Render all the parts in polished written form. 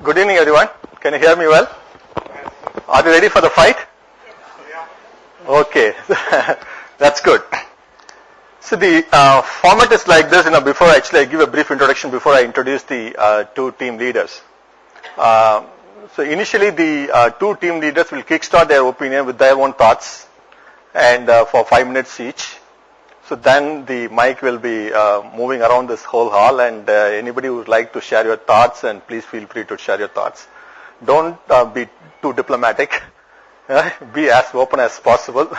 Good evening, everyone. Can you hear me well? Are you ready for the fight? Okay, that's good. So the format is like this. Before actually I give a brief introduction before I introduce the two team leaders. So initially the two team leaders will kickstart their opinion with their own thoughts, and for 5 minutes each. So then the mic will be moving around this whole hall, and anybody who would like to share your thoughts, and please feel free to share your thoughts. Don't be too diplomatic. Be as open as possible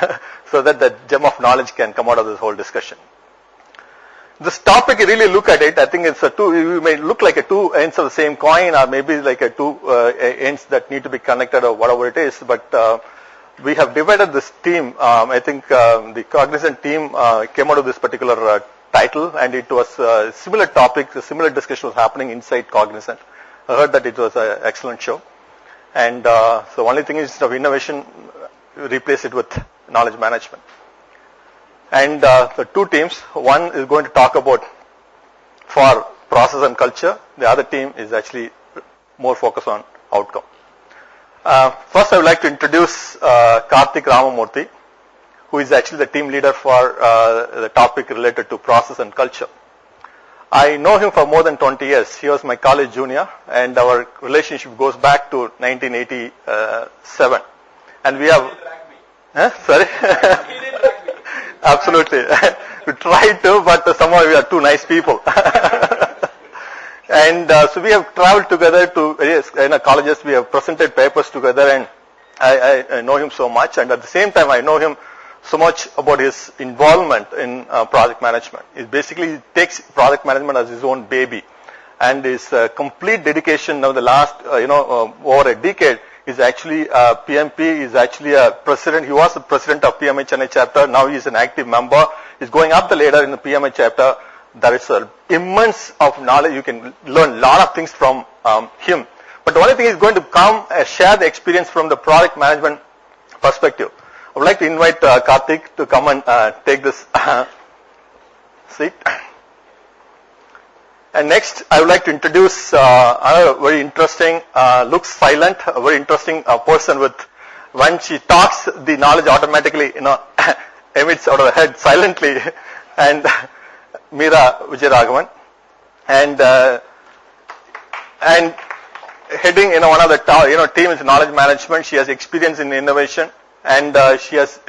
so that the gem of knowledge can come out of this whole discussion. This topic, you really look at it, I think it's you may look like a two ends of the same coin, or maybe like a two ends that need to be connected, or whatever it is, but we have divided this team. I think the Cognizant team came out of this particular title, and it was a similar topic, a similar discussion was happening inside Cognizant. I heard that it was an excellent show. And so the only thing is, instead of innovation, replace it with knowledge management. And the two teams, one is going to talk about for process and culture. The other team is actually more focused on outcome. First, I would like to introduce Karthik Ramamurthy, who is actually the team leader for the topic related to process and culture. I know him for more than 20 years. He was my college junior, and our relationship goes back to 1987. And we have... Sorry? He didn't like me. Absolutely. We tried to, but somehow we are two nice people. And so we have traveled together to various colleges. We have presented papers together, and I know him so much. And at the same time, I know him so much about his involvement in project management. It basically takes project management as his own baby, and his complete dedication now the last over a decade is actually PMP. Is actually a president. He was the president of PMI Chennai chapter. Now he is an active member. He's going up the ladder in the PMI chapter. There is an immense of knowledge. You can learn a lot of things from him. But the only thing is going to come share the experience from the product management perspective. I would like to invite Karthik to come and take this seat. And next, I would like to introduce another very interesting, looks silent, a very interesting person with, when she talks, the knowledge automatically, emits out of her head silently. And Meera Vijayaraghavan, and heading one of the team is knowledge management. She has experience in innovation, and she has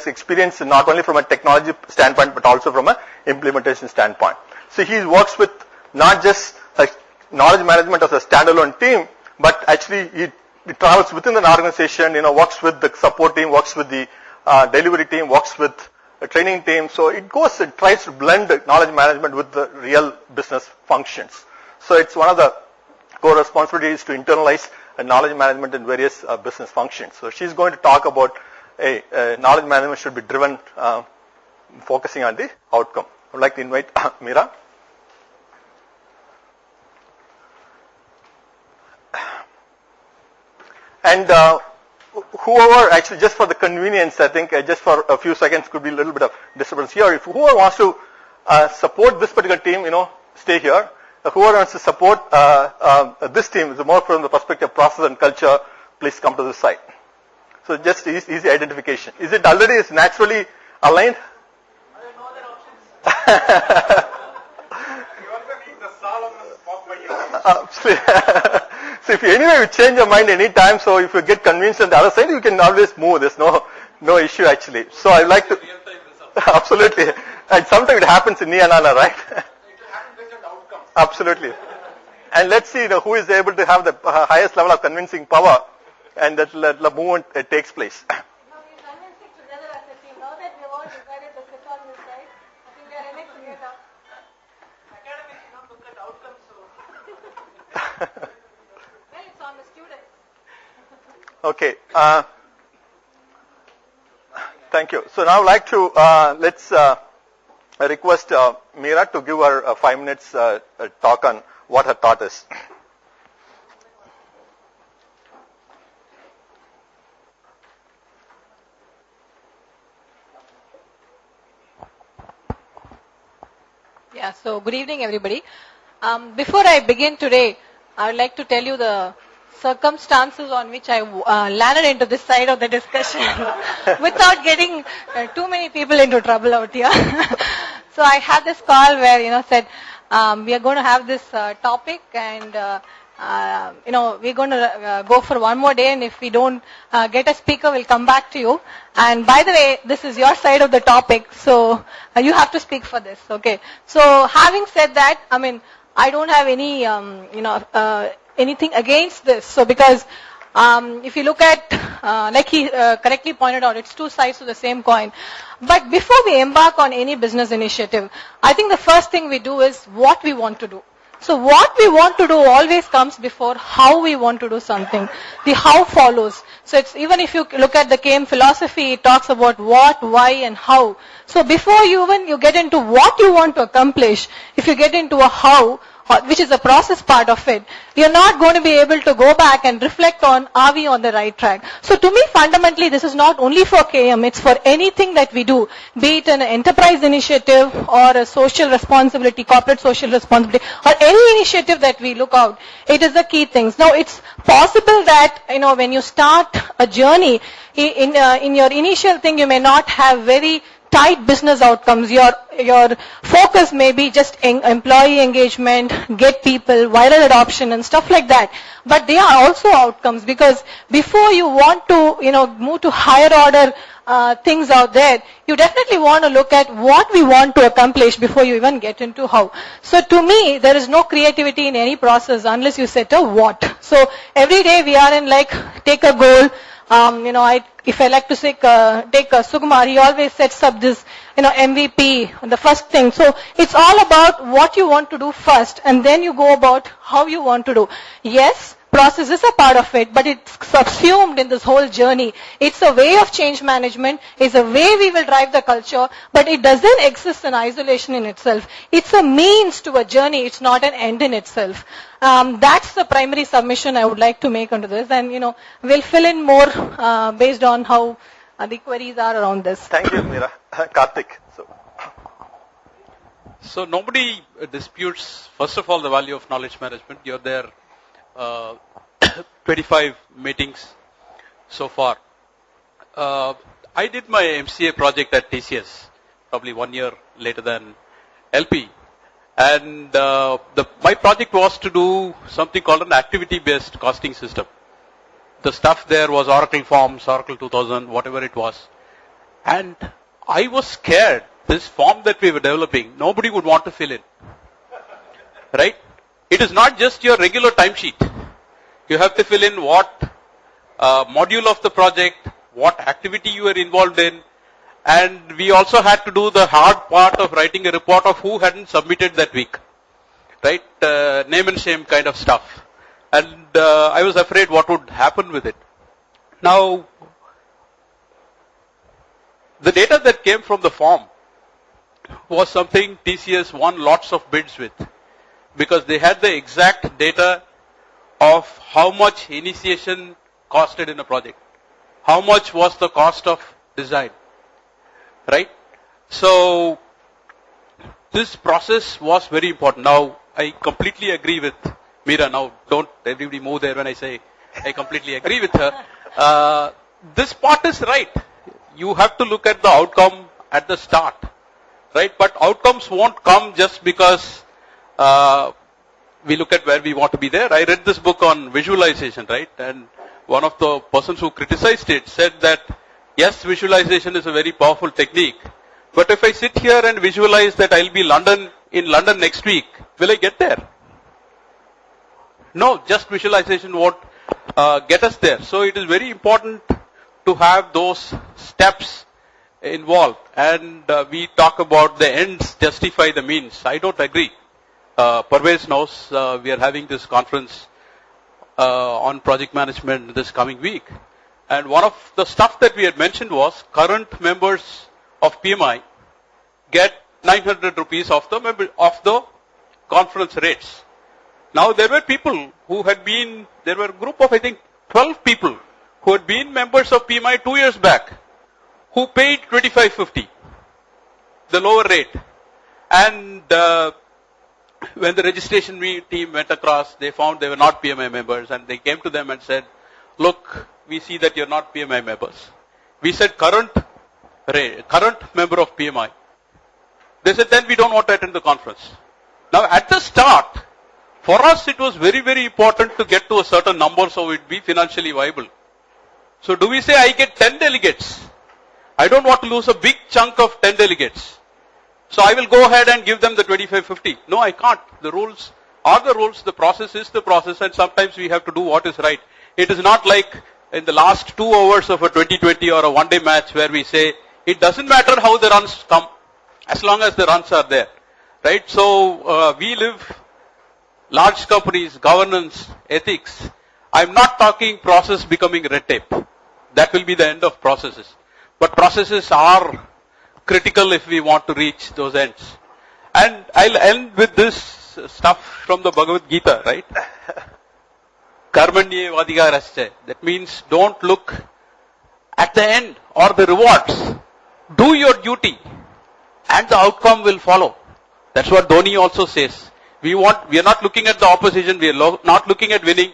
experience not only from a technology standpoint but also from a implementation standpoint. So he works with not just knowledge management as a standalone team, but actually he travels within an organization. Works with the support team, works with the delivery team, works with a training team. So it tries to blend knowledge management with the real business functions. So it's one of the core responsibilities to internalize knowledge management in various business functions. So she's going to talk about knowledge management should be driven, focusing on the outcome. I would like to invite Meera. And whoever, actually just for the convenience, I think just for a few seconds could be a little bit of disturbance here. If whoever wants to support this particular team, stay here. Whoever wants to support this team, is more from the perspective of process and culture, please come to this side. So just easy identification. Is it already naturally aligned? I don't know other options. You also need the Solomon walk by you. So if you change your mind any time, so if you get convinced on the other side, you can always move. There's no issue actually. So I like to... Absolutely. And sometimes it happens in Niyanana, right? It will happen based on outcomes. Absolutely. And let's see who is able to have the highest level of convincing power, and that the movement takes place. No, we're convincing together as a team. Now that we've all decided to sit on this side, I think we are in it together. Academics do not look at outcomes, so... Well, it's on the students. Okay. Thank you. So now I'd like to, let's request Meera to give her 5 minutes talk on what her thought is. Yeah, so good evening, everybody. Before I begin today, I would like to tell you the circumstances on which I landed into this side of the discussion without getting too many people into trouble out here. So I had this call where, said, we are going to have this topic and, we're going to go for one more day, and if we don't get a speaker, we'll come back to you. And by the way, this is your side of the topic, so you have to speak for this, okay? So having said that, I don't have any, anything against this. So because if you look at, like he correctly pointed out, it's two sides to the same coin. But before we embark on any business initiative, I think the first thing we do is what we want to do. So what we want to do always comes before how we want to do something. The how follows. So it's, even if you look at the KM philosophy, it talks about what, why, and how. So before you get into what you want to accomplish, if you get into a how, which is a process part of it, you're not going to be able to go back and reflect on, are we on the right track? So to me, fundamentally, this is not only for KM, it's for anything that we do, be it an enterprise initiative or a social responsibility, corporate social responsibility, or any initiative that we look out. It is the key things. Now, it's possible that, when you start a journey, in your initial thing, you may not have very tight business outcomes. Your focus may be just employee engagement, get people, viral adoption and stuff like that. But they are also outcomes, because before you want to, move to higher order things out there, you definitely want to look at what we want to accomplish before you even get into how. So to me, there is no creativity in any process unless you set a what. So every day we are in take a goal. If I like to take Sukumar, he always sets up this, MVP, the first thing. So it's all about what you want to do first, and then you go about how you want to do. Yes, process is a part of it, but it's subsumed in this whole journey. It's a way of change management. It's a way we will drive the culture, but it doesn't exist in isolation in itself. It's a means to a journey. It's not an end in itself. That's the primary submission I would like to make onto this, and we'll fill in more based on how the queries are around this. Thank you, Meera. Karthik. So nobody disputes, first of all, the value of knowledge management. You're there 25 meetings so far. I did my MCA project at TCS, probably 1 year later than LP. And my project was to do something called an activity-based costing system. The stuff there was Oracle Forms, Oracle 2000, whatever it was. And I was scared, this form that we were developing, nobody would want to fill in. Right? It is not just your regular timesheet. You have to fill in what module of the project, what activity you are involved in, and we also had to do the hard part of writing a report of who hadn't submitted that week. Right? Name and shame kind of stuff. And I was afraid what would happen with it. Now, the data that came from the form was something TCS won lots of bids with, because they had the exact data of how much initiation costed in a project. How much was the cost of design, right? So, this process was very important. Now, I completely agree with Meera. Now, don't everybody move there when I say I completely agree with her. This part is right. You have to look at the outcome at the start, right? But outcomes won't come just because we look at where we want to be there. I read this book on visualization, right? And one of the persons who criticized it said that, yes, visualization is a very powerful technique, but if I sit here and visualize that I'll be in London next week, will I get there? No, just visualization won't get us there. So it is very important to have those steps involved. And we talk about the ends justify the means. I don't agree. Parvez knows we are having this conference on project management this coming week. And one of the stuff that we had mentioned was current members of PMI get 900 rupees of the conference rates. Now there were people who had been, there were a group of I think 12 people who had been members of PMI 2 years back who paid 25.50, the lower rate. And when the registration team went across, they found they were not PMI members, and they came to them and said, look, we see that you're not PMI members. We said, current member of PMI. They said, then we don't want to attend the conference. Now, at the start, for us, it was very, very important to get to a certain number so it be financially viable. So do we say I get 10 delegates? I don't want to lose a big chunk of 10 delegates. So I will go ahead and give them the 25-50. No, I can't. The rules are the rules. The process is the process, and sometimes we have to do what is right. It is not like in the last 2 hours of a 2020 or a one-day match where we say, it doesn't matter how the runs come, as long as the runs are there. Right? So we live large companies, governance, ethics. I'm not talking process becoming red tape. That will be the end of processes. But processes are critical if we want to reach those ends. And I'll end with this stuff from the Bhagavad Gita, right? Karmanye vadigarascha. That means don't look at the end or the rewards. Do your duty and the outcome will follow. That's what Dhoni also says. We are not looking at the opposition, we are not looking at winning.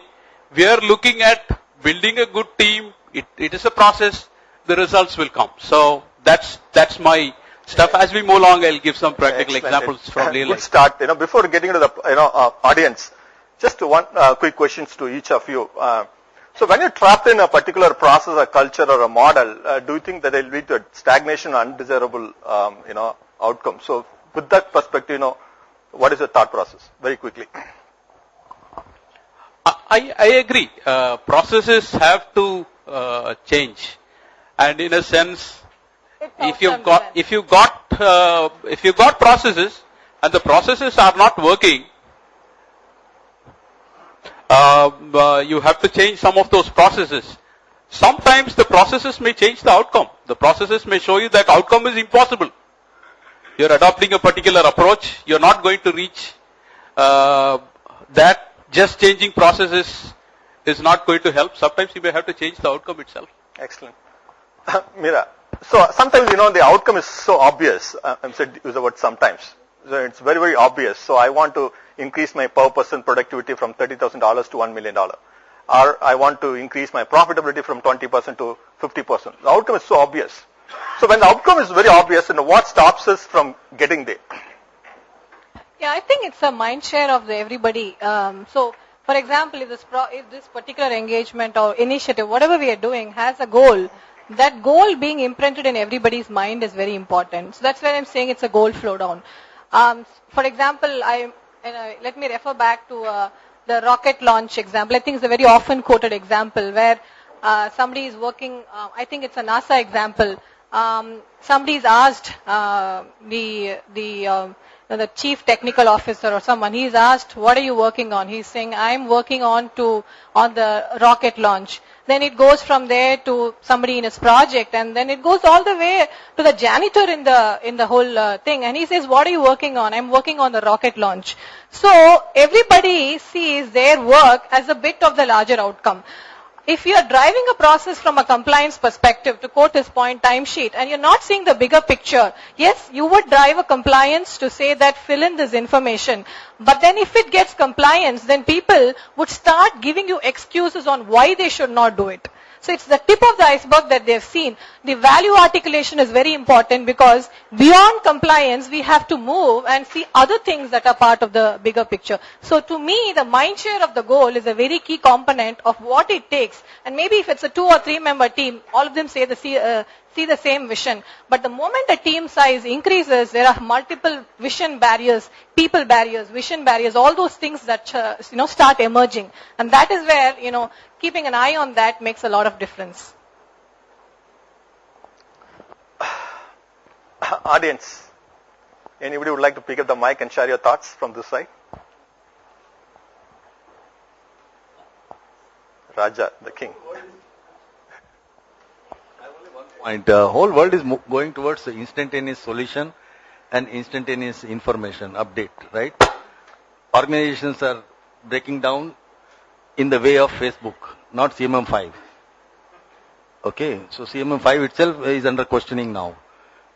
We are looking at building a good team. It is a process. The results will come. So that's my stuff. As we move along, I'll give some practical examples from real life. Good start. Before getting into the audience, just one quick questions to each of you. So when you're trapped in a particular process, or culture, or a model, do you think that it will lead to stagnation, undesirable outcome? So with that perspective, what is your thought process? Very quickly. I agree. Processes have to change, and in a sense, if you've got processes and the processes are not working, you have to change some of those processes. Sometimes the processes may change the outcome. The processes may show you that outcome is impossible. You're adopting a particular approach. You're not going to reach that. Just changing processes is not going to help. Sometimes you may have to change the outcome itself. Excellent. Meera, so sometimes, the outcome is so obvious. I'm said use the word sometimes. So it's very, very obvious. So I want to increase my per person productivity from $30,000 to $1 million. Or I want to increase my profitability from 20% to 50%. The outcome is so obvious. So when the outcome is very obvious, what stops us from getting there? Yeah, I think it's a mind share of everybody. So, for example, if this particular engagement or initiative, whatever we are doing, has a goal, that goal being imprinted in everybody's mind is very important. So that's where I'm saying it's a goal flow down. For example, let me refer back to the rocket launch example. I think it's a very often quoted example where somebody is working. I think it's a NASA example. Somebody's asked the chief technical officer or someone, he's asked, what are you working on? He's saying, I'm working on the rocket launch. Then it goes from there to somebody in his project, and then it goes all the way to the janitor in the whole thing. And he says, what are you working on? I'm working on the rocket launch. So everybody sees their work as a bit of the larger outcome. If you are driving a process from a compliance perspective, to quote his point, timesheet, and you're not seeing the bigger picture, yes, you would drive a compliance to say that fill in this information. But then if it gets compliance, then people would start giving you excuses on why they should not do it. So it's the tip of the iceberg that they've seen. The value articulation is very important because beyond compliance, we have to move and see other things that are part of the bigger picture. So to me, the mind share of the goal is a very key component of what it takes. And maybe if it's a 2 or 3 member team, all of them see the same vision. But the moment the team size increases, there are multiple vision barriers, people barriers, vision barriers, all those things that start emerging. And that is where, keeping an eye on that makes a lot of difference. Audience, anybody would like to pick up the mic and share your thoughts from this side? Raja, the king. Point. Whole world is going towards the instantaneous solution and instantaneous information update, right? Organizations are breaking down in the way of Facebook, not CMM5. Okay, so CMM5 itself is under questioning now.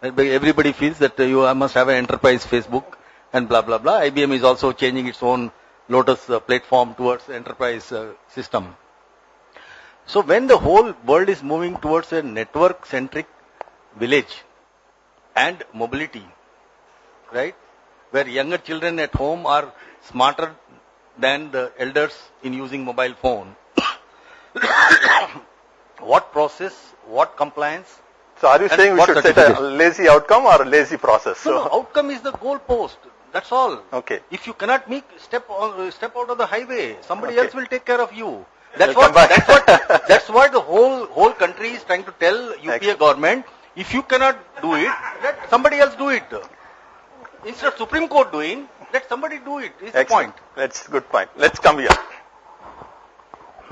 Everybody feels that you must have an enterprise Facebook and blah, blah, blah. IBM is also changing its own Lotus platform towards enterprise system. So when the whole world is moving towards a network-centric village and mobility, right, where younger children at home are smarter than the elders in using mobile phone, what process, what compliance? So are you And saying we what should set a certification? lazy outcome or a lazy process? No, outcome is the goal post. That's all. Okay. If you cannot make step out of the highway, somebody Okay. else will take care of you. That's We'll what. come back. That's what the whole country is trying to tell UPA Excellent. government. If you cannot do it, let somebody else do it. Instead of Supreme Court doing, let somebody do it. Is the Excellent. point. That's good point. Let's come here.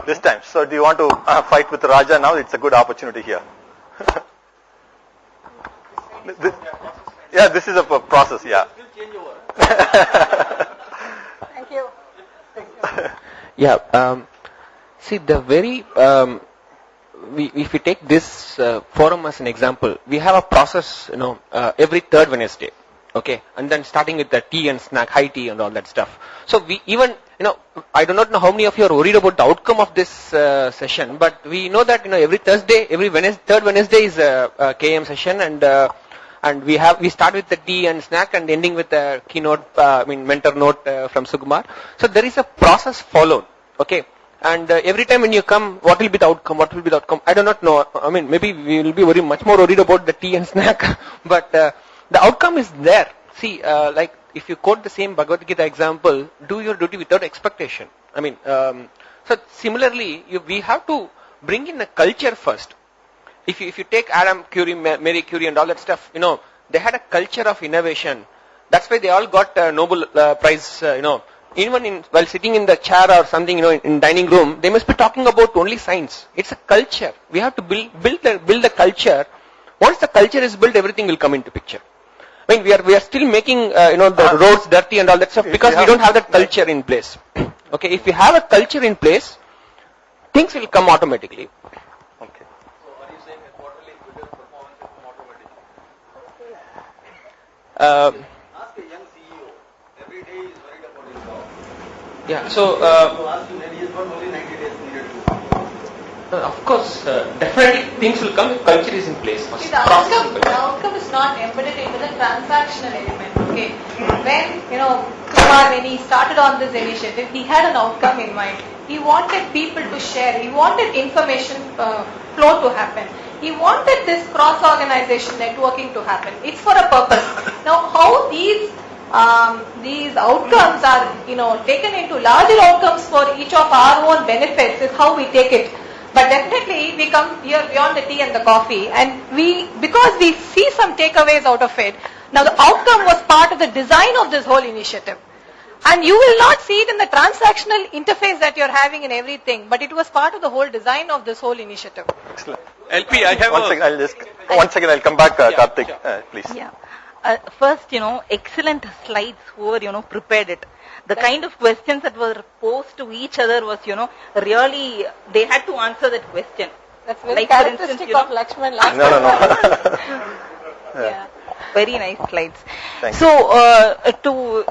This time. So do you want to fight with Raja now? It's a good opportunity here. Yeah, this is a process, yeah. Thank you. Yeah. See, the very if we take this forum as an example, we have a process, every third Wednesday, okay, and then starting with the tea and snack, high tea and all that stuff. So we even, I do not know how many of you are worried about the outcome of this session, but we know that every Thursday, every Wednesday, third Wednesday is a KM session, and we start with the tea and snack and ending with a keynote, mentor note from Sugumar. So there is a process followed, okay. And every time when you come, what will be the outcome? What will be the outcome? I do not know. Maybe we will be much more worried about the tea and snack, but the outcome is there. See, like if you quote the same Bhagavad Gita example, do your duty without expectation. So similarly, we have to bring in a culture first. If you take Adam Curie, Marie Curie, and all that stuff, they had a culture of innovation. That's why they all got Nobel Prize. Even while sitting in the chair or something, in dining room, they must be talking about only science. It's a culture. We have to build the culture. Once the culture is built, everything will come into picture. We are still making the roads dirty and all that stuff because we don't have that culture in place. Okay, if we have a culture in place, things will come automatically. Okay. So are you saying a quarterly video performance will come automatically? Ask a young CEO. Every day he is worried about his job. Yeah. So. You ask him, and he has got only 90 days needed to. Of course, definitely things will come if culture is in place. See, the outcome is not embedded into the transactional element. Okay, when Kumar, when he started on this initiative, he had an outcome in mind. He wanted people to share. He wanted information flow to happen. He wanted this cross-organization networking to happen. It's for a purpose. Now, how these outcomes are taken into larger outcomes for each of our own benefits is how we take it. But definitely we come here beyond the tea and the coffee, and because we see some takeaways out of it. Now the outcome was part of the design of this whole initiative. And you will not see it in the transactional interface that you're having in everything, but it was part of the whole design of this whole initiative. Excellent. LP, I have One second, I'll come back, Karthik, please. Yeah. First, excellent slides, whoever, prepared it. The kind of questions that were posed to each other was, really, they had to answer that question. That's very Like, for characteristic instance, of Lakshman. Last No. Yeah. Very nice slides. Thank So, to,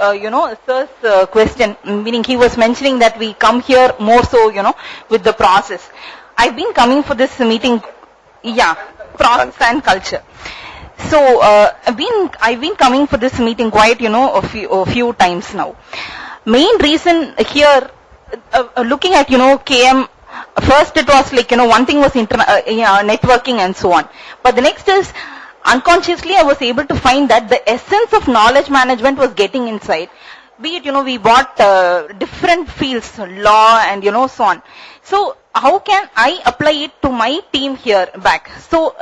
sir's question, meaning he was mentioning that we come here more so, with the process. I've been coming for this meeting, process and culture. So, I've been coming for this meeting quite, a few times now. Main reason here, looking at, KM, first it was like, one thing was networking and so on. But the next is, unconsciously I was able to find that the essence of knowledge management was getting inside. Be it, we bought different fields, law and, so on. So, how can I apply it to my team here back? So,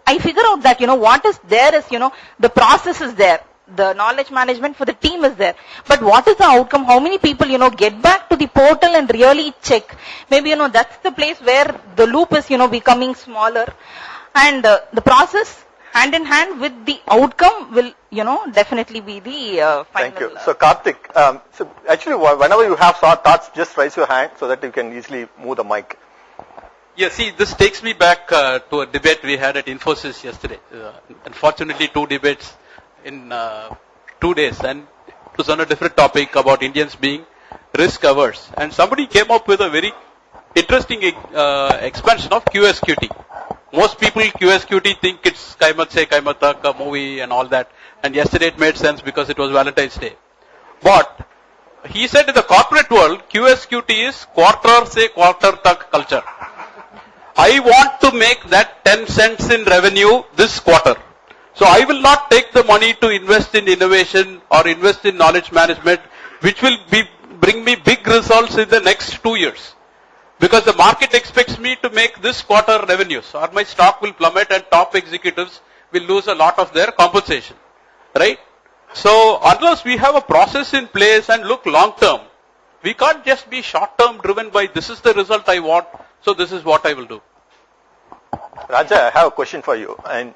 I figure out that, what is there is, the process is there. The knowledge management for the team is there. But what is the outcome? How many people, get back to the portal and really check? Maybe, that's the place where the loop is, becoming smaller. And the process, hand in hand with the outcome will, definitely be the final. Thank you. So Karthik, so actually whenever you have thoughts, just raise your hand so that you can easily move the mic. Yeah, see, this takes me back to a debate we had at Infosys yesterday. Unfortunately, 2 debates in 2 days. And It was on a different topic about Indians being risk averse. And somebody came up with a very interesting expansion of QSQT. Most people QSQT think it's Kaimat Se Kaimat Tak, a movie and all that. And yesterday it made sense because it was Valentine's Day. But he said in the corporate world, QSQT is quarter se quarter tak culture. I want to make that 10 cents in revenue this quarter. So I will not take the money to invest in innovation or invest in knowledge management, which will bring me big results in the next 2 years. Because the market expects me to make this quarter revenues, or my stock will plummet and top executives will lose a lot of their compensation. Right? So unless we have a process in place and look long term, we can't just be short term driven by this is the result I want, so this is what I will do. Raja, I have a question for you. And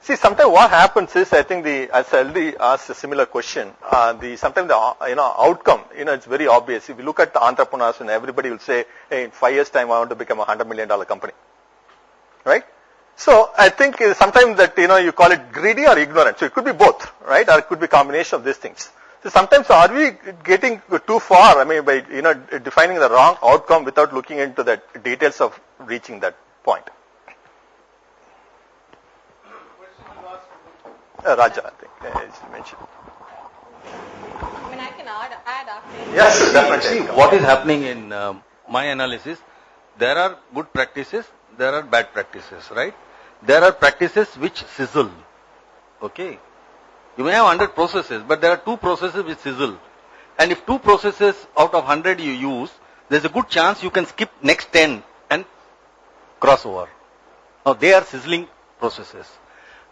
see, sometimes what happens is, I think as I already asked a similar question, sometimes the outcome, it's very obvious. If you look at the entrepreneurs, and everybody will say, hey, in 5 years' time, I want to become $100 million company, right? So I think sometimes that you call it greedy or ignorant. So it could be both, right? Or it could be a combination of these things. So sometimes are we getting too far? I mean, by defining the wrong outcome without looking into the details of reaching that point. Raja, I think, as you mentioned. I mean, I can add after. Yes, definitely. See, what is happening in my analysis, there are good practices, there are bad practices, right? There are practices which sizzle, okay? You may have 100 processes, but there are 2 processes which sizzle. And if 2 processes out of 100 you use, there's a good chance you can skip next 10 and cross over. Now, they are sizzling processes.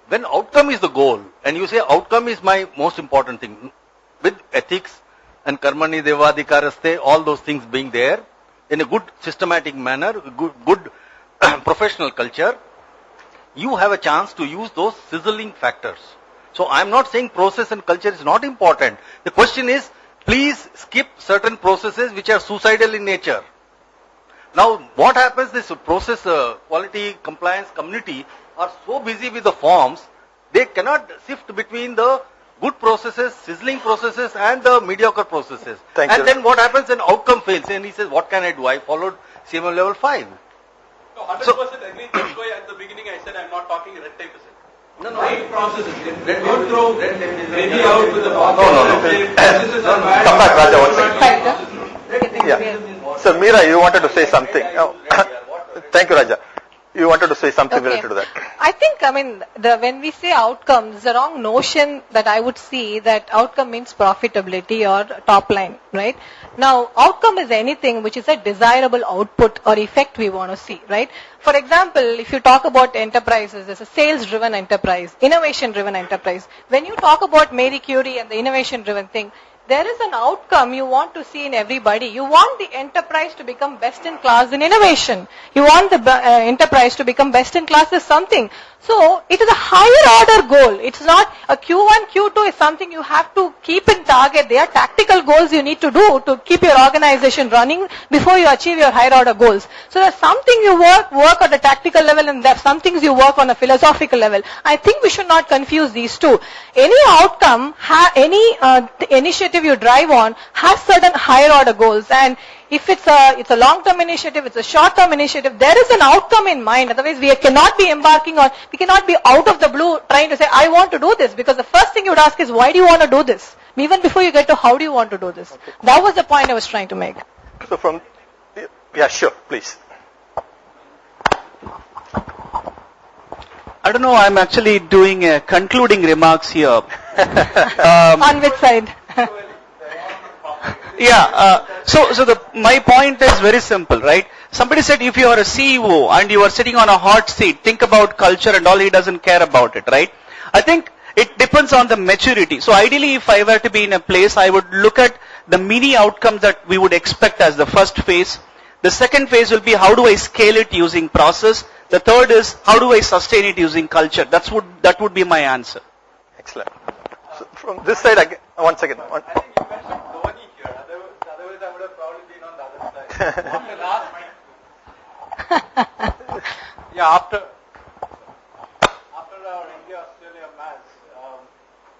When outcome is the goal, and you say outcome is my most important thing, with ethics and karmani devadikaraste, all those things being there, in a good systematic manner, good professional culture, you have a chance to use those sizzling factors. So I'm not saying process and culture is not important. The question is, please skip certain processes which are suicidal in nature. Now, what happens, this process quality compliance community are so busy with the forms, they cannot sift between the good processes, sizzling processes and the mediocre processes. Thank you. Then what happens when outcome fails? And he says, what can I do? I followed CMM level 5. No, 100% agree. That's why at the beginning I said I'm not talking red tape. No, no. Right processes. Don't throw red tape. ready out with the pocket. No. Come back, Raja, one second. Yeah. So, Meera, you wanted to say something. Oh. Thank you, Raja. You wanted to say something related to that. I think, when we say outcomes, the wrong notion that I would see that outcome means profitability or top line, right? Now, outcome is anything which is a desirable output or effect we want to see, right? For example, if you talk about enterprises, there's a sales-driven enterprise, innovation-driven enterprise. When you talk about Marie Curie and the innovation-driven thing, there is an outcome you want to see in everybody. You want the enterprise to become best in class in innovation. You want the enterprise to become best in class in something. So, it is a higher order goal. It's not a Q1, Q2 is something you have to keep in target. They are tactical goals you need to do to keep your organization running before you achieve your higher order goals. So, there's something you work on a tactical level and there's some things you work on a philosophical level. I think we should not confuse these two. Any outcome, any initiative you drive on has certain higher order goals, and if it's a long-term initiative, it's a short-term initiative, there is an outcome in mind. Otherwise, we cannot be we cannot be out of the blue trying to say, I want to do this, because the first thing you would ask is, why do you want to do this? Even before you get to how do you want to do this? Okay. That was the point I was trying to make. So yeah, sure, please. I don't know, I'm actually doing concluding remarks here. On which side? Yeah, so my point is very simple, right? Somebody said if you are a CEO and you are sitting on a hot seat, think about culture and all, he doesn't care about it, right? I think it depends on the maturity. So ideally, if I were to be in a place, I would look at the mini outcomes that we would expect as the first phase. The second phase will be how do I scale it using process. The third is how do I sustain it using culture. That would be my answer. Excellent. So from this side, one second. I think you mentioned Dhoni here. Otherwise, I would have probably been on the other side. On the last point. Yeah, after our India-Australia match,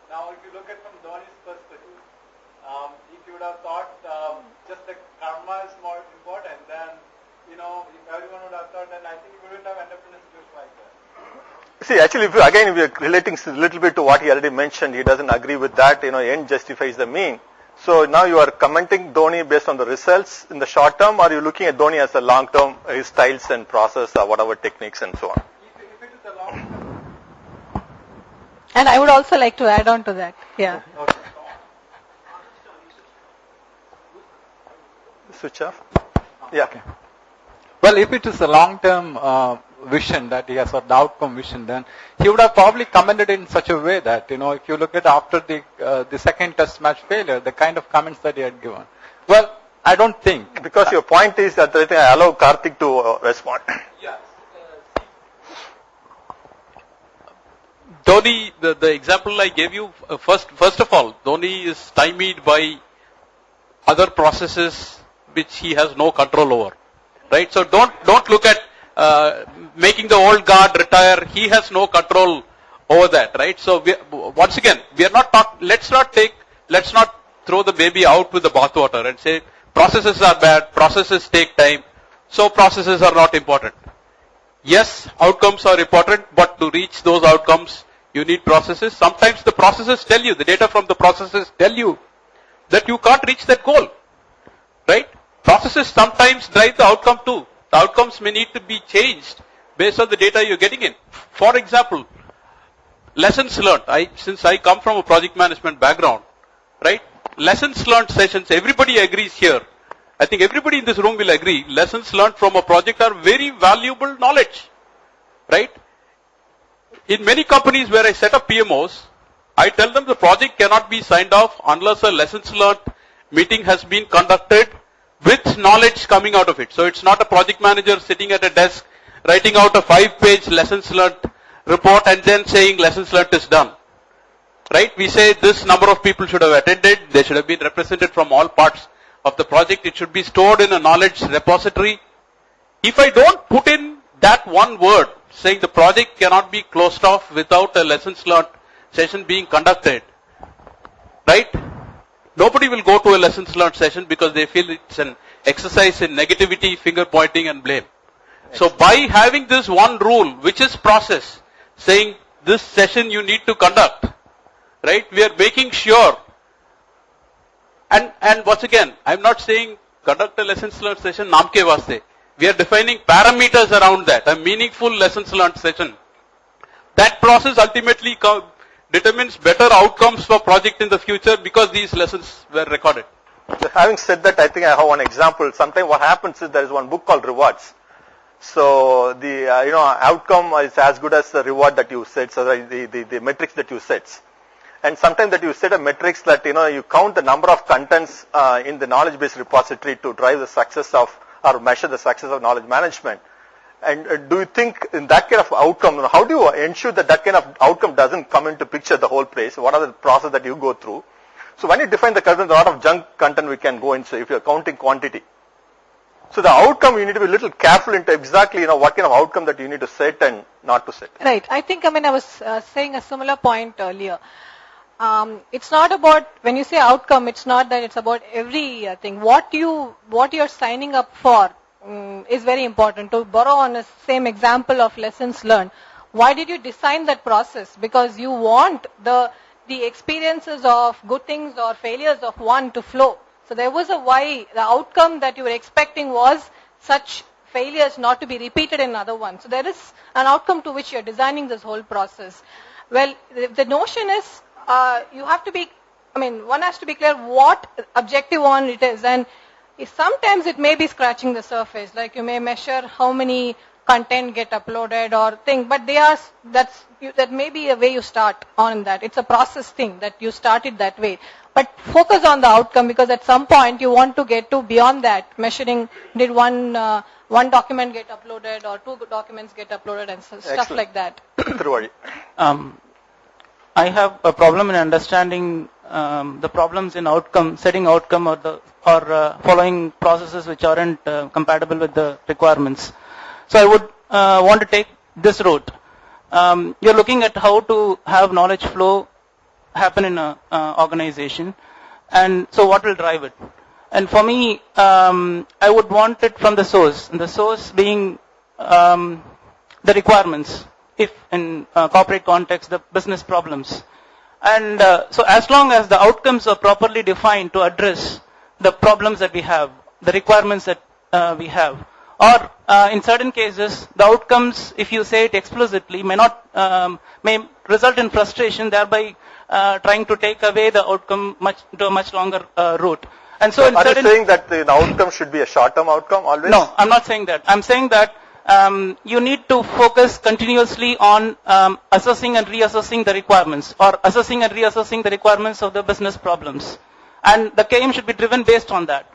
now if you look at from Dhoni's perspective, more important, then, if everyone would have thought, then I think we wouldn't have entrepreneurs just like that. See, actually, if we are relating a little bit to what he already mentioned, he doesn't agree with that, end justifies the mean. So now you are commenting Dhoni based on the results in the short term, or are you looking at Dhoni as a long term, his styles and process, or whatever techniques and so on? If it is a long term. And I would also like to add on to that. Yeah. Okay. Switch off? Yeah. Okay. Well, if it is a long-term vision that he has, or the outcome vision, then he would have probably commented in such a way that, if you look at after the second test match failure, the kind of comments that he had given. Well, I don't think. Because your point is that I think I allow Karthik to respond. Yes. Dhoni, the example I gave you, first of all, Dhoni is stymied by other processes which he has no control over. Right? So don't look at making the old guard retire. He has no control over that, right? So once again, we are not let's not throw the baby out with the bathwater and say processes are bad, processes take time, so processes are not important. Yes, outcomes are important, but to reach those outcomes, you need processes. Sometimes the processes tell you, the data from the processes tell you that you can't reach that goal, right? Processes sometimes drive the outcome too. The outcomes may need to be changed based on the data you're getting in. For example, lessons learned. Since I come from a project management background, right? Lessons learned sessions, everybody agrees here. I think everybody in this room will agree. Lessons learned from a project are very valuable knowledge, right? In many companies where I set up PMOs, I tell them the project cannot be signed off unless a lessons learned meeting has been conducted with knowledge coming out of it. So it's not a project manager sitting at a desk writing out a 5-page lessons learned report and then saying lessons learned is done. Right? We say this number of people should have attended, they should have been represented from all parts of the project, it should be stored in a knowledge repository. If I don't put in that one word saying the project cannot be closed off without a lessons learned session being conducted, right? Nobody will go to a lessons learned session because they feel it's an exercise in negativity, finger pointing and blame. So by having this one rule, which is process, saying this session you need to conduct, right? We are making sure. And once again, I'm not saying conduct a lessons learned session naam ke vaste. We are defining parameters around that, a meaningful lessons learned session. That process ultimately determines better outcomes for project in the future because these lessons were recorded. So having said that, I think I have one example. Sometimes what happens is there is one book called Rewards. So the outcome is as good as the reward that you set, so the metrics that you set. And sometimes that you set a metrics that you count the number of contents in the knowledge base repository to drive the success of or measure the success of knowledge management. And do you think in that kind of outcome, how do you ensure that that kind of outcome doesn't come into picture the whole place? What are the process that you go through? So when you define the content, a lot of junk content we can go into if you're counting quantity. So the outcome, you need to be a little careful into exactly, what kind of outcome that you need to set and not to set. Right. I think, I was saying a similar point earlier. It's not about, when you say outcome, it's not that it's about everything. What you're signing up for is very important. To borrow on the same example of lessons learned, why did you design that process? Because you want the experiences of good things or failures of one to flow. So there was a why. The outcome that you were expecting was such failures not to be repeated in another one. So there is an outcome to which you're designing this whole process. Well, the notion is you have to be, one has to be clear what objective one it is. And sometimes it may be scratching the surface, like you may measure how many content get uploaded or thing, but that may be a way you start on that. It's a process thing that you started that way. But focus on the outcome, because at some point you want to get to beyond that, measuring did one document get uploaded or 2 documents get uploaded and stuff like that. I have a problem in understanding the problems in setting outcome or following processes which aren't compatible with the requirements. So I would want to take this route. You're looking at how to have knowledge flow happen in an organization, and so what will drive it? And for me, I would want it from the source, and the source being the requirements, if in corporate context, the business problems. And so as long as the outcomes are properly defined to address the problems that we have, the requirements that we have, or in certain cases, the outcomes, if you say it explicitly, may result in frustration, thereby trying to take away the outcome to a much longer route. And so, are you saying that the outcome should be a short-term outcome always? No, I'm not saying that. I'm saying that you need to focus continuously on assessing and reassessing the requirements, or assessing and reassessing the requirements of the business problems. And the KM should be driven based on that.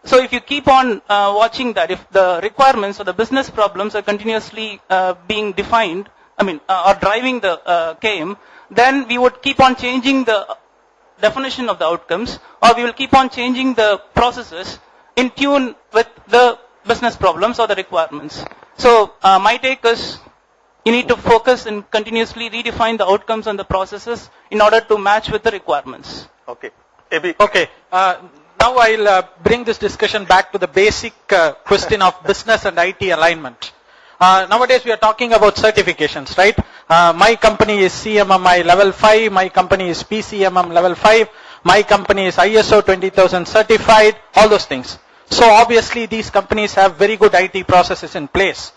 So if you keep on watching that, if the requirements or the business problems are continuously being defined, or driving the KM, then we would keep on changing the definition of the outcomes, or we will keep on changing the processes in tune with the business problems or the requirements. So my take is, you need to focus and continuously redefine the outcomes and the processes in order to match with the requirements. Okay. AB. Okay. Now I'll bring this discussion back to the basic question of business and IT alignment. Nowadays we are talking about certifications, right? My company is CMMI level 5, my company is PCMM level 5, my company is ISO 20000 certified, all those things. So obviously these companies have very good IT processes in place.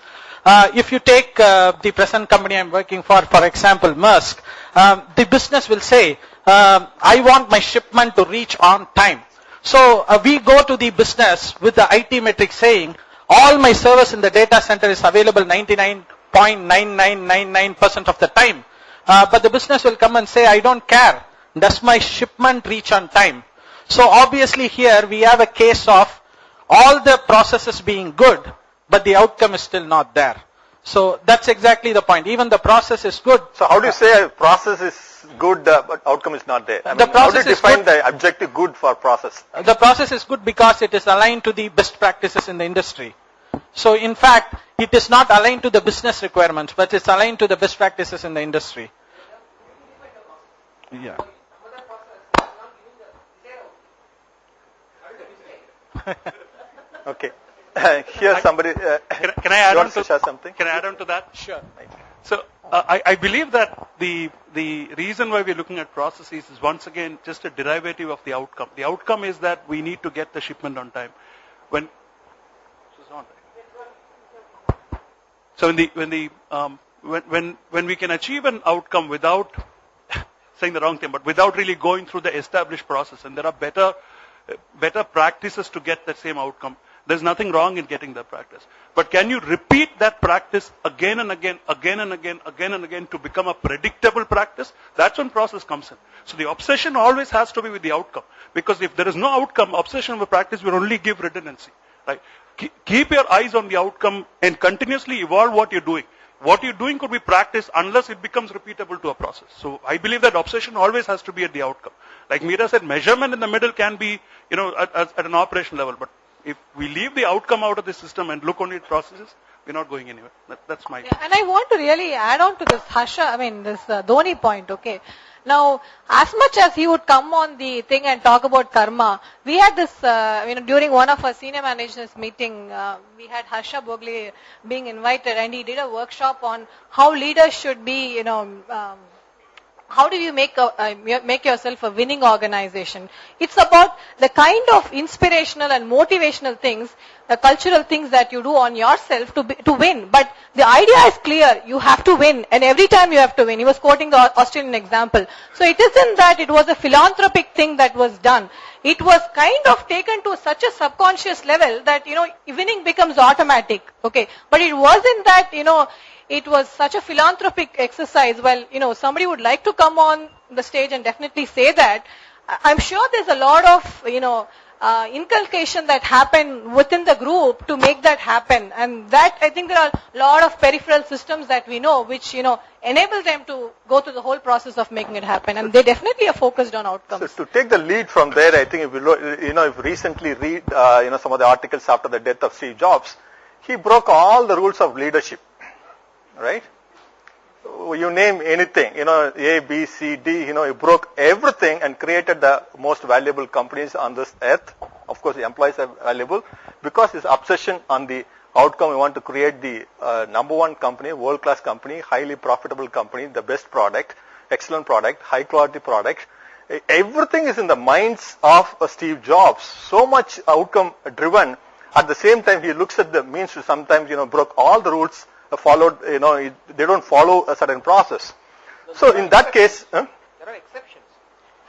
If you take the present company I'm working for example, Maersk, the business will say, I want my shipment to reach on time. So we go to the business with the IT metric saying, all my service in the data center is available 99.9999% of the time. But the business will come and say, I don't care. Does my shipment reach on time? So obviously here we have a case of all the processes being good, but the outcome is still not there. So that's exactly the point. Even the process is good. So how do you say a process is good, but outcome is not there? The how do process you is define good. the objective good for process? The process is good because it is aligned to the best practices in the industry. So in fact, it is not aligned to the business requirements, but it's aligned to the best practices in the industry. Yeah. Okay. Here somebody Can I add on to share something? Can I add on to that? Sure. So I believe that the reason why we're looking at processes is once again just a derivative of the outcome. The outcome is that we need to get the shipment on time. When we can achieve an outcome without saying the wrong thing, but without really going through the established process, and there are better practices to get that same outcome. There's nothing wrong in getting that practice. But can you repeat that practice again and again to become a predictable practice? That's when process comes in. So the obsession always has to be with the outcome. Because if there is no outcome, obsession with practice will only give redundancy. Right? Keep your eyes on the outcome and continuously evolve what you're doing. What you're doing could be practice unless it becomes repeatable to a process. So I believe that obsession always has to be at the outcome. Like Meera said, measurement in the middle can be, at an operation level. But if we leave the outcome out of the system and look only at processes, we're not going anywhere. That's my. Yeah, and I want to really add on to this this Dhoni point. Okay, now as much as he would come on the thing and talk about karma, we had this, during one of our senior managers meeting, we had Harsha Bogle being invited, and he did a workshop on how leaders should be, how do you make yourself a winning organization? It's about the kind of inspirational and motivational things, the cultural things that you do on yourself to win. But the idea is clear. You have to win, and every time you have to win. He was quoting the Australian example. So it isn't that it was a philanthropic thing that was done. It was kind of taken to such a subconscious level that, winning becomes automatic. Okay. But it wasn't that, it was such a philanthropic exercise. Well, somebody would like to come on the stage and definitely say that. I'm sure there's a lot of, inculcation that happened within the group to make that happen. And that, I think there are a lot of peripheral systems that we know which, enable them to go through the whole process of making it happen. And they definitely are focused on outcomes. So to take the lead from there, I think if you look, if you recently read, some of the articles after the death of Steve Jobs, he broke all the rules of leadership. Right? you name anything, A, B, C, D, you broke everything and created the most valuable companies on this earth. Of course, the employees are valuable because his obsession on the outcome. We want to create the number one company, world-class company, highly profitable company, the best product, excellent product, high-quality product. Everything is in the minds of Steve Jobs. So much outcome-driven. At the same time, he looks at the means to sometimes, broke all the rules, followed, they don't follow a certain process. So in that case, There are exceptions.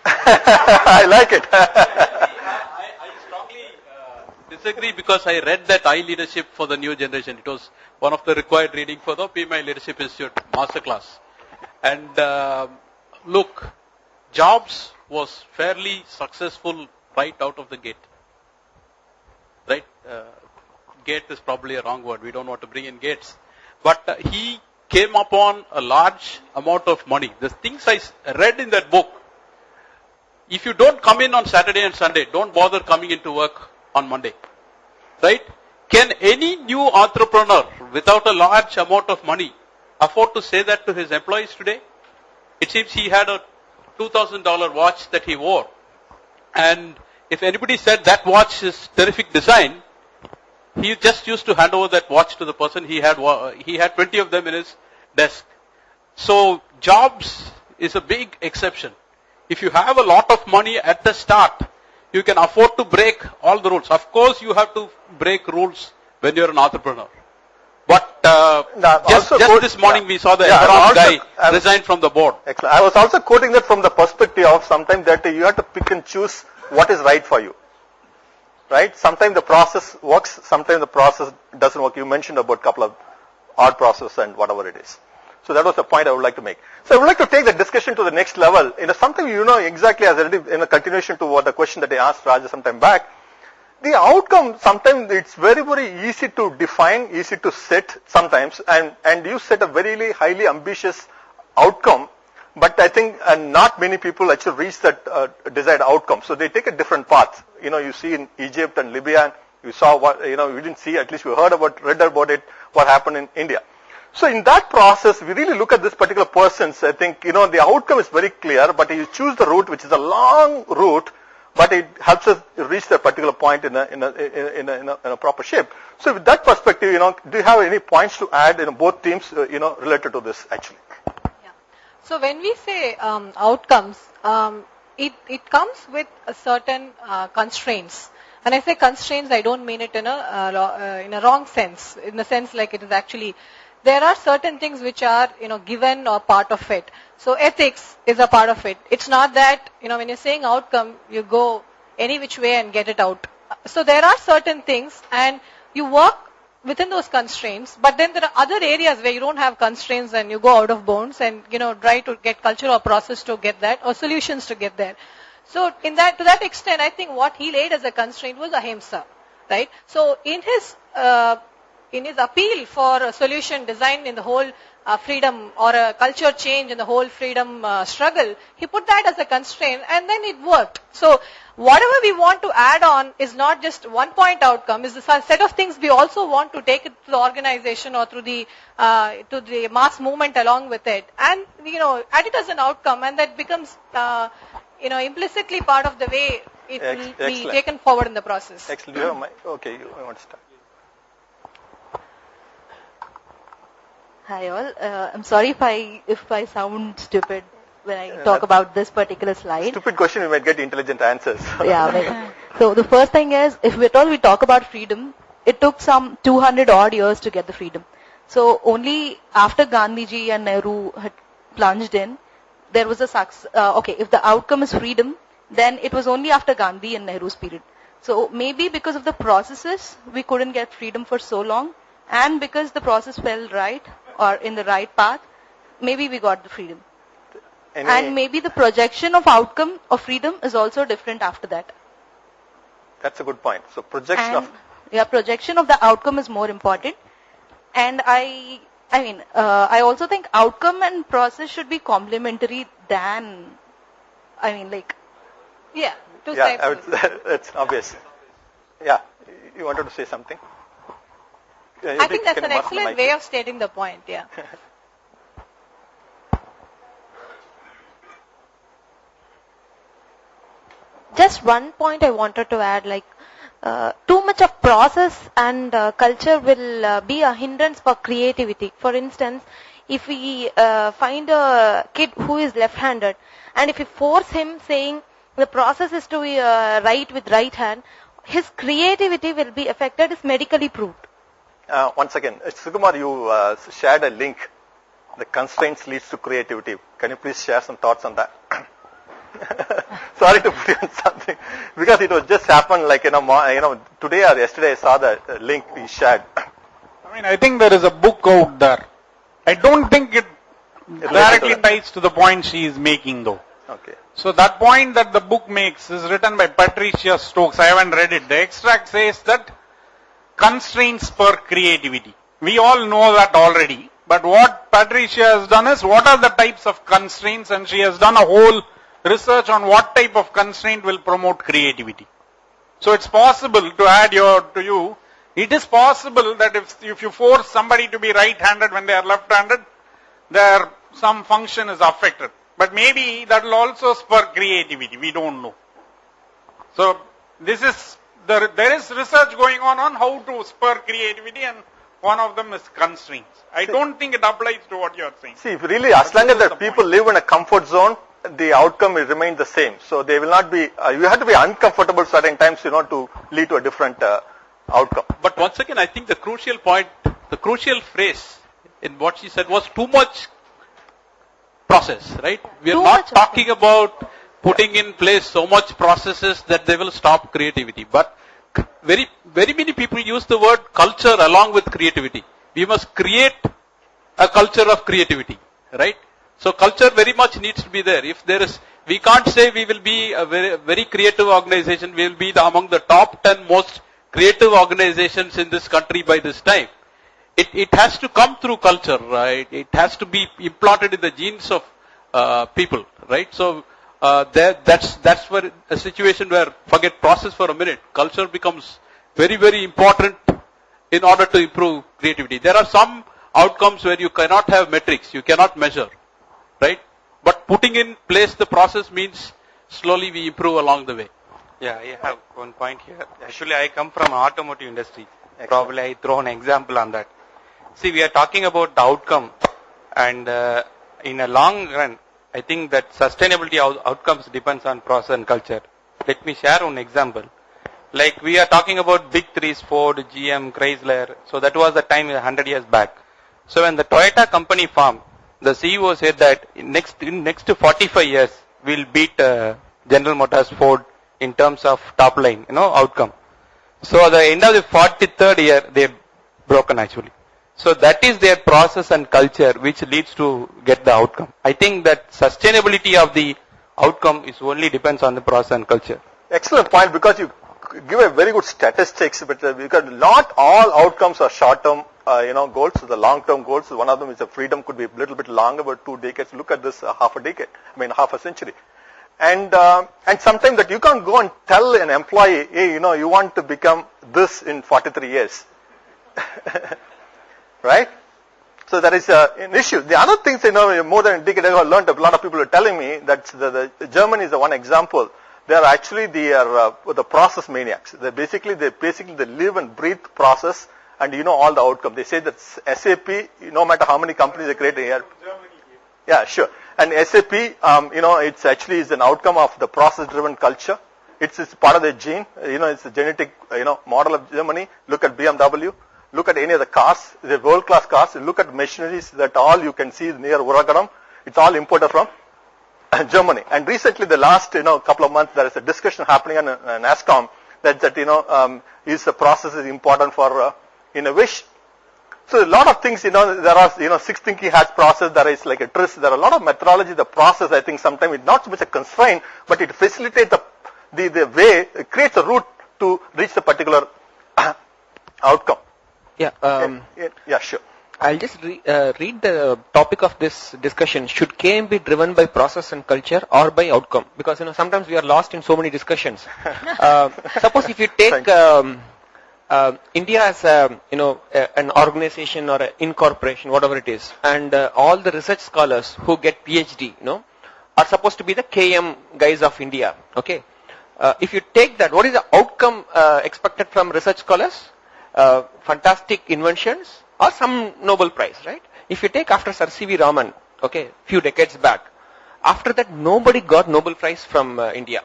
I like it. I strongly disagree because I read that Leadership for the New Generation. It was one of the required reading for the PMI Leadership Institute Masterclass. And look, Jobs was fairly successful right out of the gate. Right? Gate is probably a wrong word. We don't want to bring in gates. But he came upon a large amount of money. The things I read in that book, if you don't come in on Saturday and Sunday, don't bother coming into work on Monday. Right? Can any new entrepreneur without a large amount of money afford to say that to his employees today? It seems he had a $2,000 watch that he wore. And if anybody said that watch is terrific design, he just used to hand over that watch to the person. He had 20 of them in his desk. So Jobs is a big exception. If you have a lot of money at the start, you can afford to break all the rules. Of course, you have to break rules when you're an entrepreneur. But just this morning we saw the Enron guy resign from the board. Excellent. I was also quoting that from the perspective of sometimes that you have to pick and choose what is right for you. Right? Sometimes the process works, sometimes the process doesn't work. You mentioned about a couple of odd process and whatever it is. So that was the point I would like to make. So I would like to take the discussion to the next level. Something exactly as already in a continuation to what the question that I asked Raja some time back. The outcome, sometimes it's very, very easy to define, easy to set sometimes, and you set a very highly ambitious outcome, but I think not many people actually reach that desired outcome. So they take a different path. You see in Egypt and Libya, you saw what, we didn't see, at least we read about it, what happened in India. So in that process, we really look at this particular person's, I think, the outcome is very clear, but you choose the route, which is a long route, but it helps us reach that particular point in a proper shape. So with that perspective, do you have any points to add in both teams, related to this actually? Yeah. So when we say outcomes, it comes with a certain constraints. When I say constraints, I don't mean it in a wrong sense. In the sense like it is actually, there are certain things which are given or part of it. So ethics is a part of it. It's not that when you're saying outcome, you go any which way and get it out. So there are certain things, and you work within those constraints. But then there are other areas where you don't have constraints, and you go out of bounds and try to get culture or process to get that, or solutions to get there. So to that extent, I think what he laid as a constraint was ahimsa, right? So in his appeal for a solution design in the whole freedom or a culture change in the whole freedom struggle, he put that as a constraint, and then it worked. So whatever we want to add on is not just one point outcome, is a set of things we also want to take it to the organization or through the to the mass movement along with it, and add it as an outcome, and that becomes implicitly part of the way it will be taken forward in the process. Excellent. You have okay, you want to start. Hi all. I'm sorry if I sound stupid when I talk about this particular slide. Stupid question, we might get intelligent answers. Yeah. Maybe. So the first thing is, if we talk about freedom, it took some 200 odd years to get the freedom. So only after Gandhiji and Nehru had plunged in, there was a success. If the outcome is freedom, then it was only after Gandhi and Nehru's period. So maybe because of the processes, we couldn't get freedom for so long, and because the process fell right or in the right path, maybe we got the freedom. And maybe the projection of outcome of freedom is also different after that. That's a good point. So projection of the outcome is more important. And I also think outcome and process should be complementary than, Yeah, two sides. It's obvious. Yeah, you wanted to say something? I think that's an excellent way of stating the point, yeah. Just one point I wanted to add, like too much of process and culture will be a hindrance for creativity. For instance, if we find a kid who is left-handed and if we force him saying the process is to write with right hand, his creativity will be affected, is medically proved. Once again, Sukumar, you shared a link. The constraints leads to creativity. Can you please share some thoughts on that? Sorry to put you on something, because it was just happened like, today or yesterday I saw the link he shared. I think there is a book out there. I don't think it directly ties to the point she is making though. Okay. So that point that the book makes is written by Patricia Stokes. I haven't read it. The extract says that constraints spur creativity. We all know that already. But what Patricia has done is, what are the types of constraints, and she has done a whole research on what type of constraint will promote creativity. So it's possible to add to you, it is possible that if you force somebody to be right-handed when they are left-handed, some function is affected. But maybe that will also spur creativity. We don't know. So there is research going on how to spur creativity, and one of them is constraints. I don't think it applies to what you are saying. See, if really, as long as the people live in a comfort zone, the outcome will remain the same. So they will not be, you have to be uncomfortable certain times, to lead to a different outcome. But once again, I think the crucial point, the crucial phrase in what she said was too much process, right? We are not talking about putting in place so much processes that they will stop creativity. But very, very many people use the word culture along with creativity. We must create a culture of creativity, right? So culture very much needs to be there. If there is, we can't say we will be a very, very creative organization. We will be among the top 10 most creative organizations in this country by this time. It has to come through culture, right? It has to be implanted in the genes of people, right? So that's where a situation where, forget process for a minute, culture becomes very, very important in order to improve creativity. There are some outcomes where you cannot have metrics, you cannot measure, right? But putting in place the process means slowly we improve along the way. Yeah, I have one point here. Actually, I come from automotive industry. Probably I throw an example on that. See, we are talking about the outcome, and in a long run, I think that sustainability outcomes depends on process and culture. Let me share one example. Like we are talking about big threes, Ford, GM, Chrysler. So that was the time 100 years back. So when the Toyota company formed, the CEO said that in next 45 years, we'll beat General Motors, Ford in terms of top line, outcome. So at the end of the 43rd year, they broken actually. So that is their process and culture which leads to get the outcome. I think that sustainability of the outcome is only depends on the process and culture. Excellent point, because you give a very good statistics, but because not all outcomes are short-term, goals. So the long-term goals, one of them is the freedom could be a little bit longer, about 2 decades. Look at this, half a century. And sometimes that you can't go and tell an employee, hey, you want to become this in 43 years. Right? So that is an issue. The other things, more than a decade ago, I learned, a lot of people are telling me that the Germany is the one example. They are actually the process maniacs. They basically live and breathe process, and all the outcome. They say that SAP, no matter how many companies they create here. Yeah, sure. And SAP, it's actually is an outcome of the process-driven culture. It's part of their gene. It's a genetic, model of Germany. Look at BMW. Look at any of the cars, the world-class cars. Look at machineries that all you can see near Uragaram. It's all imported from Germany. And recently, the last, couple of months, there is a discussion happening on NASCOM that is the process is important for innovation. So a lot of things, there are, Six Thinking has process, there is like a TRIS, there are a lot of methodology, the process, I think sometimes it's not so much a constraint, but it facilitates the way, it creates a route to reach the particular outcome. Yeah. Yeah, sure. I'll just read the topic of this discussion. Should KM be driven by process and culture or by outcome? Because, sometimes we are lost in so many discussions. Suppose if you take India as an organization or an incorporation, whatever it is, and all the research scholars who get PhD, are supposed to be the KM guys of India. Okay. If you take that, what is the outcome expected from research scholars? Fantastic inventions or some Nobel Prize, right? If you take after Sir C.V. Raman, okay, few decades back, after that nobody got Nobel Prize from India.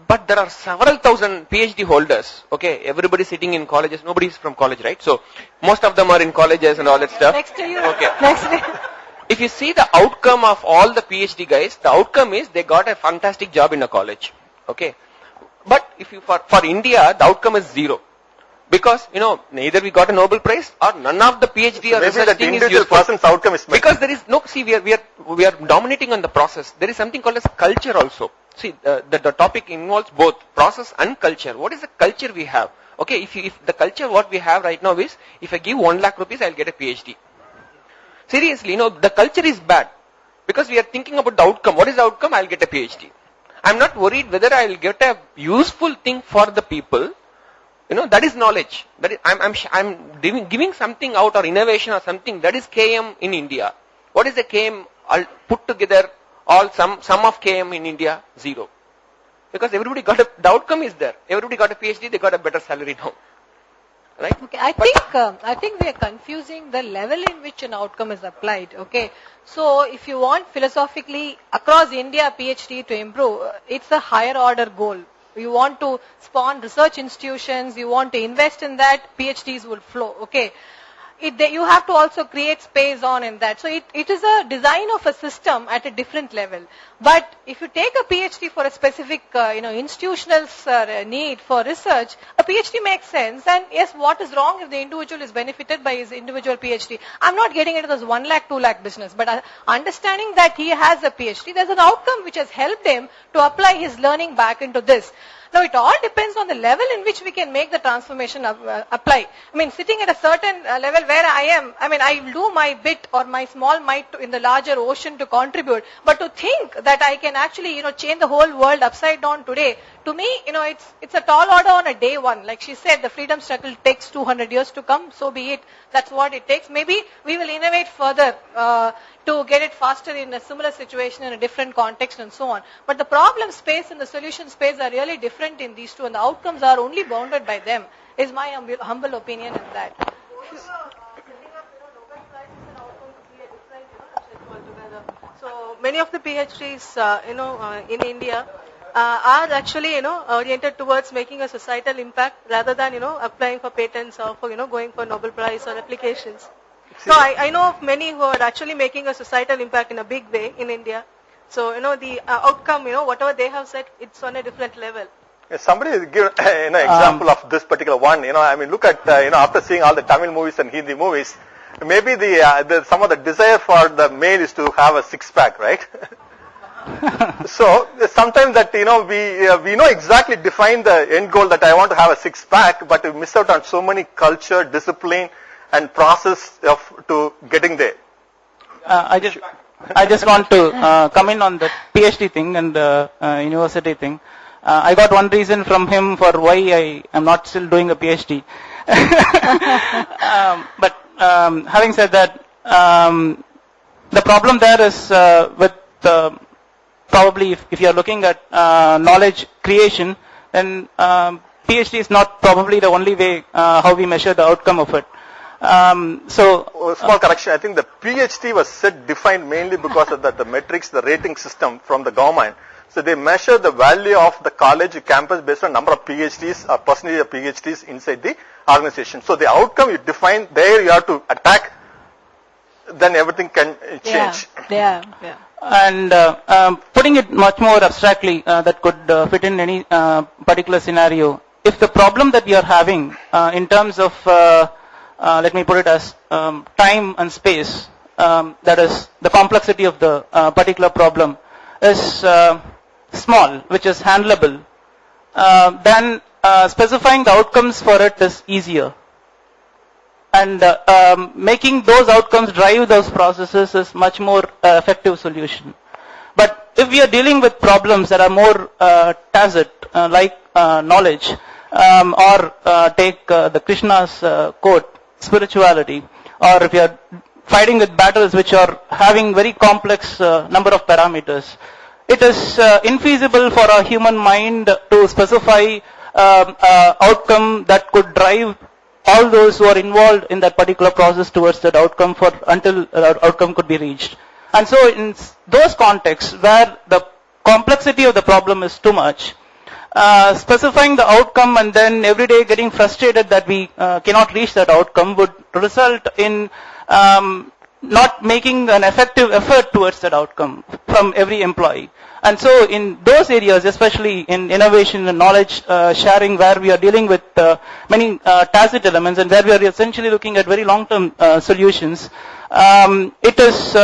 But there are several thousand PhD holders, okay, everybody sitting in colleges, nobody is from college, right? So most of them are in colleges and all that stuff. Next to you. Okay. Next to you. If you see the outcome of all the PhD guys, the outcome is they got a fantastic job in a college. Okay. But if you, for India, the outcome is zero. Because, neither we got a Nobel Prize or none of the PhD or research thing is useful. Person's outcome is because there is no, see, we are dominating on the process. There is something called as culture also. See, the topic involves both process and culture. What is the culture we have? Okay, if the culture what we have right now is, if I give 1 lakh rupees, I'll get a PhD. Seriously, the culture is bad. Because we are thinking about the outcome. What is the outcome? I'll get a PhD. I'm not worried whether I'll get a useful thing for the people. That is knowledge. That is, I'm giving something out or innovation or something. That is KM in India. What is the KM? I'll put together all sum of KM in India, zero. Because everybody got the outcome is there. Everybody got a PhD, they got a better salary now. Right? Okay, I think we are confusing the level in which an outcome is applied. Okay, so if you want philosophically across India PhD to improve, it's a higher order goal. You want to spawn research institutions, you want to invest in that, PhDs will flow. Okay. You have to also create space on in that. So it is a design of a system at a different level. But if you take a PhD for a specific, institutional need for research, a PhD makes sense. And yes, what is wrong if the individual is benefited by his individual PhD? I'm not getting into this 1 lakh, 2 lakh business, but understanding that he has a PhD, there's an outcome which has helped him to apply his learning back into this. Now, it all depends on the level in which we can make the transformation apply. I mean, sitting at a certain level where I do my bit or my small mite in the larger ocean to contribute, but to think that I can actually, change the whole world upside down today, to me, it's a tall order on a day one. Like she said, the freedom struggle takes 200 years to come, so be it. That's what it takes. Maybe we will innovate further to get it faster in a similar situation in a different context and so on. But the problem space and the solution space are really different in these two, and the outcomes are only bounded by them, is my humble opinion in that. So many of the PhDs, in India, are actually, oriented towards making a societal impact rather than, applying for patents or for, going for Nobel Prize or applications. So I know of many who are actually making a societal impact in a big way in India. So, the outcome, whatever they have said, it's on a different level. Somebody give an example of this particular one. Look at, after seeing all the Tamil movies and Hindi movies, maybe some of the desire for the male is to have a six-pack, right? So sometimes that, we know exactly define the end goal that I want to have a six-pack, but we miss out on so many culture, discipline, and process to getting there. I just want to come in on the PhD thing and university thing. I got one reason from him for why I am not still doing a PhD. But having said that, the problem there is with probably if you are looking at knowledge creation, then PhD is not probably the only way how we measure the outcome of it. Small correction. I think the PhD was defined mainly because of the metrics, the rating system from the government. So they measure the value of the college campus based on number of PhDs or percentage of PhDs inside the organization. So the outcome you define there, you have to attack, then everything can change. Yeah. And putting it much more abstractly, that could fit in any particular scenario. If the problem that you are having in terms of, let me put it as time and space, that is the complexity of the particular problem, is small, which is handleable, then specifying the outcomes for it is easier. And making those outcomes drive those processes is much more effective solution. But if we are dealing with problems that are more tacit, like knowledge, or take the Krishna's quote, spirituality, or if you are fighting with battles which are having very complex number of parameters, it is infeasible for a human mind to specify outcome that could drive all those who are involved in that particular process towards that outcome until outcome could be reached. And so in those contexts where the complexity of the problem is too much, specifying the outcome and then every day getting frustrated that we cannot reach that outcome would result in not making an effective effort towards that outcome from every employee. And so in those areas, especially in innovation and knowledge sharing, where we are dealing with many tacit elements and where we are essentially looking at very long-term solutions, it is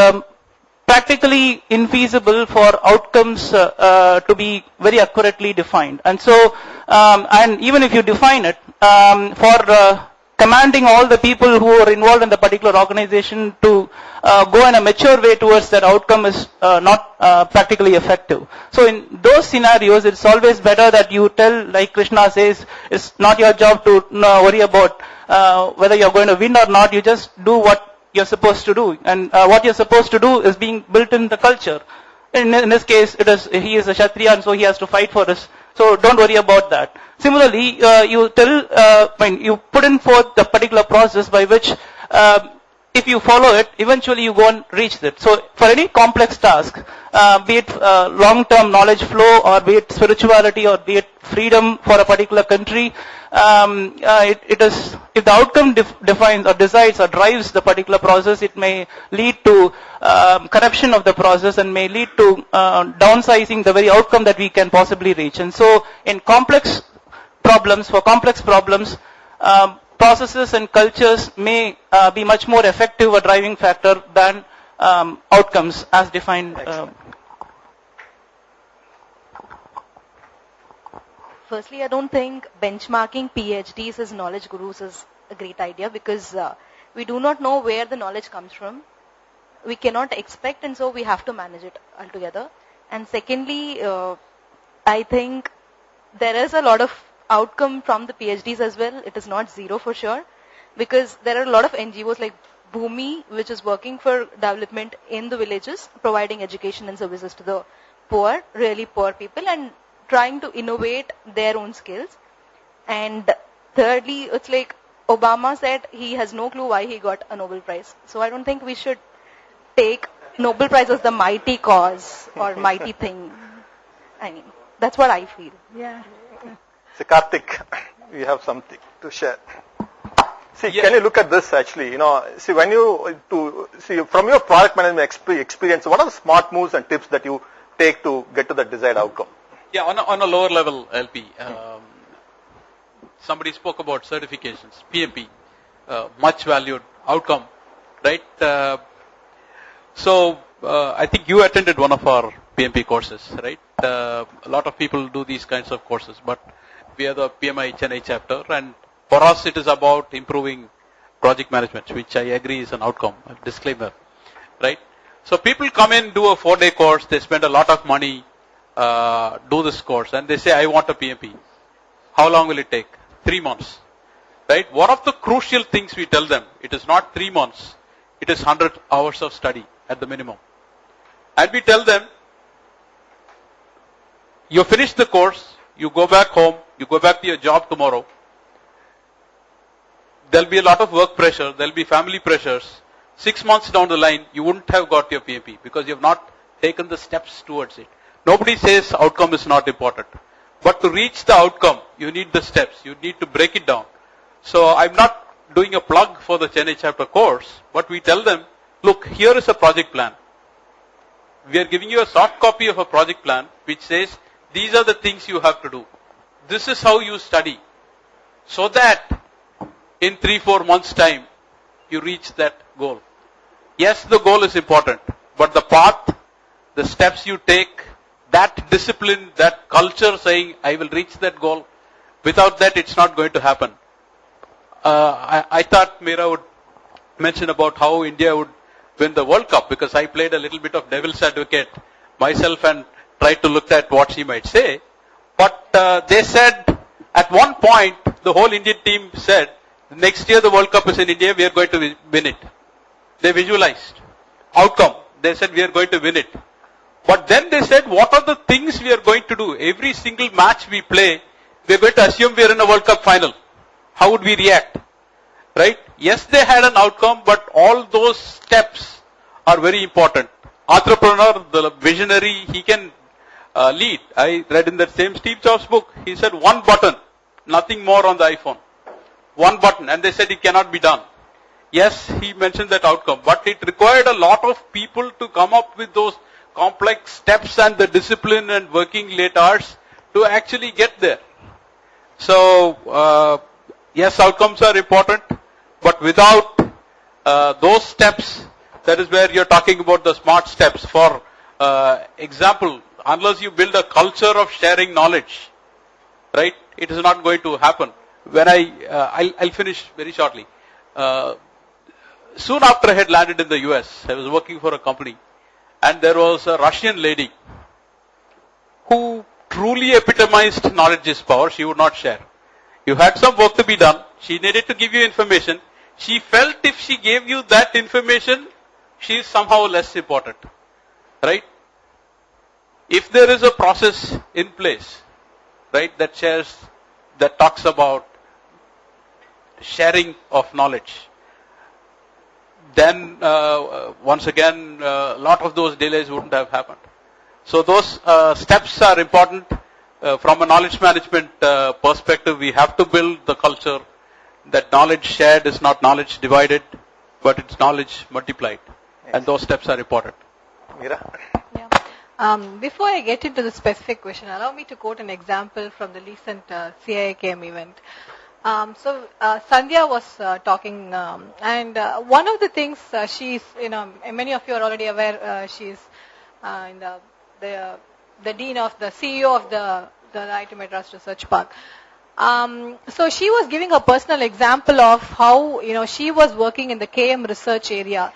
practically infeasible for outcomes to be very accurately defined. And so, and even if you define it, for commanding all the people who are involved in the particular organization to go in a mature way towards that outcome is not practically effective. So in those scenarios, it's always better that you tell, like Krishna says, it's not your job to worry about whether you're going to win or not. You just do what you're supposed to do. And what you're supposed to do is being built in the culture. In this case, he is a Kshatriya and so he has to fight for us. So don't worry about that. Similarly, you you put in forth the particular process by which if you follow it, eventually you go and reach it. So for any complex task, be it long-term knowledge flow or be it spirituality or be it freedom for a particular country, it is, if the outcome defines or decides or drives the particular process, it may lead to corruption of the process and may lead to downsizing the very outcome that we can possibly reach. And so in complex problems, processes and cultures may be much more effective a driving factor than outcomes as defined. Firstly, I don't think benchmarking PhDs as knowledge gurus is a great idea because we do not know where the knowledge comes from. We cannot expect, and so we have to manage it altogether. And secondly, I think there is a lot of outcome from the PhDs as well. It is not zero for sure, because there are a lot of NGOs like Bhumi, which is working for development in the villages, providing education and services to the poor, really poor people, and trying to innovate their own skills. And thirdly, it's like Obama said he has no clue why he got a Nobel Prize. So I don't think we should take Nobel Prize as the mighty cause or mighty thing. I mean, that's what I feel. Yeah. So Karthik, you have something to share. See, can you look at this actually? See when see from your product management experience, what are the smart moves and tips that you take to get to the desired outcome? Yeah, on a lower level, LP, somebody spoke about certifications, PMP, much valued outcome, right? So I think you attended one of our PMP courses, right? A lot of people do these kinds of courses, but we are the PMI Chennai chapter, and for us it is about improving project management, which I agree is an outcome, a disclaimer, right? So people come in, do a 4-day course, they spend a lot of money, do this course, and they say, I want a PMP. How long will it take? 3 months, right? One of the crucial things we tell them, it is not 3 months, it is 100 hours of study at the minimum. And we tell them, you finish the course, you go back home, you go back to your job tomorrow. There'll be a lot of work pressure, there'll be family pressures. 6 months down the line, you wouldn't have got your PMP because you have not taken the steps towards it. Nobody says outcome is not important. But to reach the outcome, you need the steps. You need to break it down. So I'm not doing a plug for the Chennai chapter course, but we tell them, look, here is a project plan. We are giving you a soft copy of a project plan which says, these are the things you have to do. This is how you study. So that in 3-4 months time, you reach that goal. Yes, the goal is important, but the path, the steps you take, that discipline, that culture saying, I will reach that goal, without that it's not going to happen. I thought Meera would mention about how India would win the World Cup, because I played a little bit of devil's advocate myself and tried to look at what she might say. But they said, at one point, the whole Indian team said, next year the World Cup is in India, we are going to win it. They visualized. Outcome, they said we are going to win it. But then they said, what are the things we are going to do? Every single match we play, we are going to assume we are in a World Cup final. How would we react? Right? Yes, they had an outcome, but all those steps are very important. Entrepreneur, the visionary, he can lead. I read in that same Steve Jobs book, he said one button, nothing more on the iPhone. One button, and they said it cannot be done. Yes, he mentioned that outcome, but it required a lot of people to come up with those complex steps and the discipline and working late hours to actually get there. So, yes, outcomes are important, but without those steps, that is where you're talking about the smart steps. For example, unless you build a culture of sharing knowledge, right, it is not going to happen. When I'll finish very shortly. Soon after I had landed in the US, I was working for a company, and there was a Russian lady who truly epitomized knowledge is power. She would not share. You had some work to be done. She needed to give you information. She felt if she gave you that information, she is somehow less important. Right? If there is a process in place, right, that shares, that talks about sharing of knowledge, then once again, a lot of those delays wouldn't have happened. So those steps are important. From a knowledge management perspective, we have to build the culture that knowledge shared is not knowledge divided, but it's knowledge multiplied. Yes. And those steps are important. Meera? Yeah. Before I get into the specific question, allow me to quote an example from the recent CIIKM event. Sandhya was talking, and one of the things she's, many of you are already aware, she's in the dean of the CEO of the IIT Madras Research Park. So she was giving a personal example of how, she was working in the KM research area,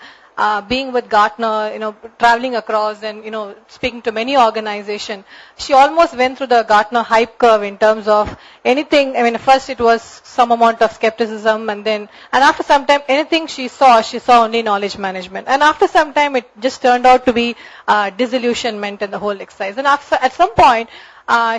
being with Gartner, traveling across and, speaking to many organizations. She almost went through the Gartner hype curve in terms of anything. First it was some amount of skepticism, and after some time, anything she saw only knowledge management. And after some time, it just turned out to be disillusionment in the whole exercise. And at some point,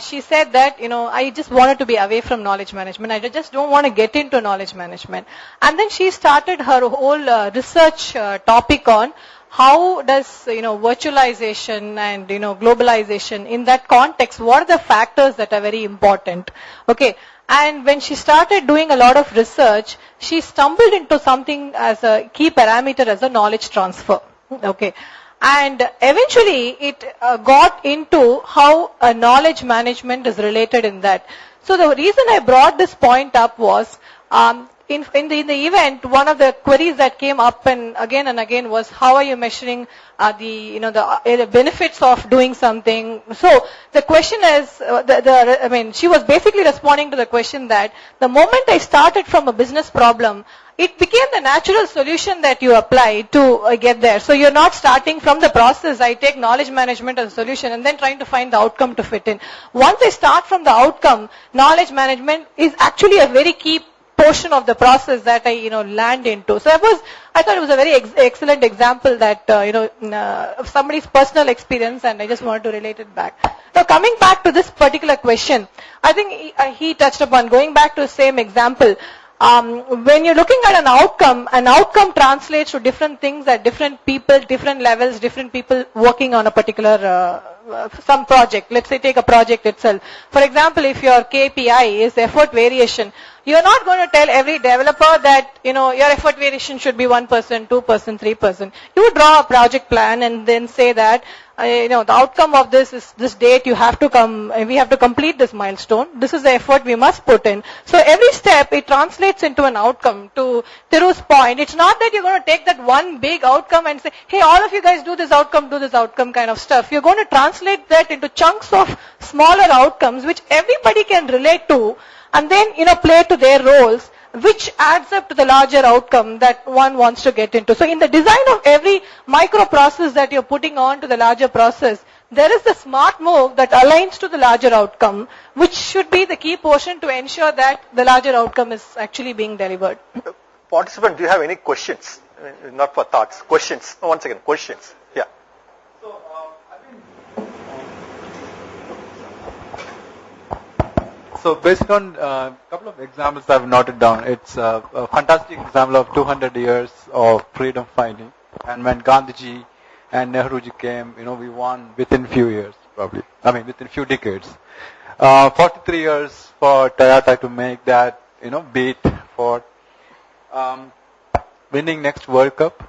she said that, I just wanted to be away from knowledge management. I just don't want to get into knowledge management. And then she started her whole research topic on how does, virtualization and, globalization, in that context, what are the factors that are very important? Okay. And when she started doing a lot of research, she stumbled into something as a key parameter as a knowledge transfer. Okay. And eventually it got into how knowledge management is related in that. So the reason I brought this point up was, in the event, one of the queries that came up and again was, how are you measuring the benefits of doing something? So the question is, she was basically responding to the question that the moment I started from a business problem, it became the natural solution that you apply to get there. So you're not starting from the process. I take knowledge management as a solution and then trying to find the outcome to fit in. Once I start from the outcome, knowledge management is actually a very key portion of the process that I, land into. So I thought it was a very excellent example that, of somebody's personal experience, and I just wanted to relate it back. Now, coming back to this particular question, I think he touched upon, going back to the same example, when you're looking at an outcome translates to different things at different people, different levels, different people working on a particular some project. Let's say take a project itself. For example, if your KPI is effort variation, you're not going to tell every developer that, your effort variation should be 1%, 2%, 3%. You would draw a project plan and then say that, the outcome of this is this date, we have to complete this milestone. This is the effort we must put in. So every step, it translates into an outcome. To Thiru's point, it's not that you're going to take that one big outcome and say, hey, all of you guys do this outcome kind of stuff. You're going to translate that into chunks of smaller outcomes, which everybody can relate to, and then, play to their roles, which adds up to the larger outcome that one wants to get into. So in the design of every micro process that you're putting on to the larger process, there is the smart move that aligns to the larger outcome, which should be the key portion to ensure that the larger outcome is actually being delivered. Participant, do you have any questions? Not for thoughts, questions. One second, questions. Yeah. So, So based on a couple of examples I've noted down, it's a fantastic example of 200 years of freedom fighting. And when Gandhiji and Nehruji came, we won within few years, probably. I mean, within few decades. 43 years for Toyota to make that, beat for winning next World Cup.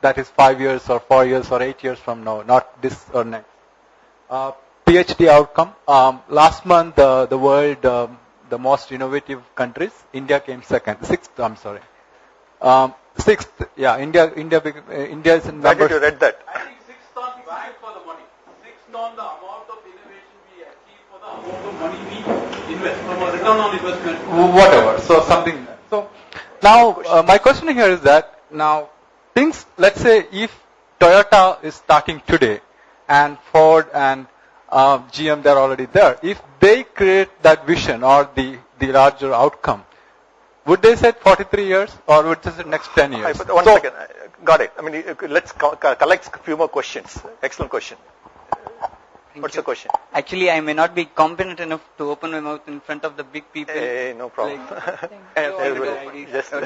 That is 5 years or 4 years or 8 years from now, not this or next. PhD outcome. Last month, the world, the most innovative countries, India came sixth. I'm sorry. Sixth. Yeah, India is in Where number. did you read that? I think sixth on value for the money. Sixth on the amount of innovation we achieve for the amount of money we invest, from a return on investment. Whatever. So something. So now my question here is that now things. Let's say if Toyota is starting today, and Ford and GM they're already there. If they create that vision or the larger outcome, would they say 43 years or would they say next 10 years? One second. Got it. I mean, let's collect a few more questions. Excellent question. What's the question? Actually, I may not be competent enough to open my mouth in front of the big people. Hey, no problem. Everybody. Just so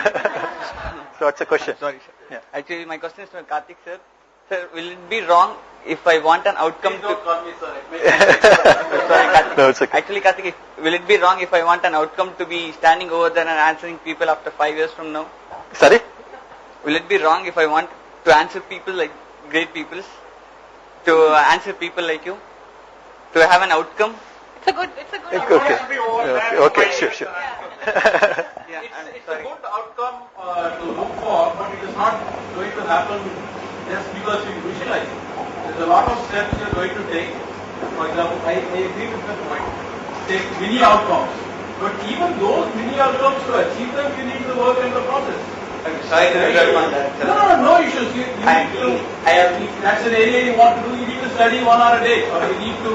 what's the question? Sorry, sir. Yeah. Actually, my question is to Karthik, sir. Sir, will it be wrong if I want an outcome Please don't call me sir. Sorry, Karthik. No, it's okay. Actually, Karthik, will it be wrong if I want an outcome to be standing over there and answering people after 5 years from now? Sorry? Will it be wrong if I want to answer people like great people? To answer people like you? To have an outcome? It's a good Okay, sure. Yeah, It's a good outcome to look for, but it is not going to happen just because you visualize it. There's a lot of steps you're going to take. For example, I agree with that point. Take mini outcomes. But even those mini outcomes, to achieve them, you need the work and the process. I'm sorry to interrupt on that, sir. No issues. You need to, if that's an area you want to do, you need to study 1 hour a day, or you need to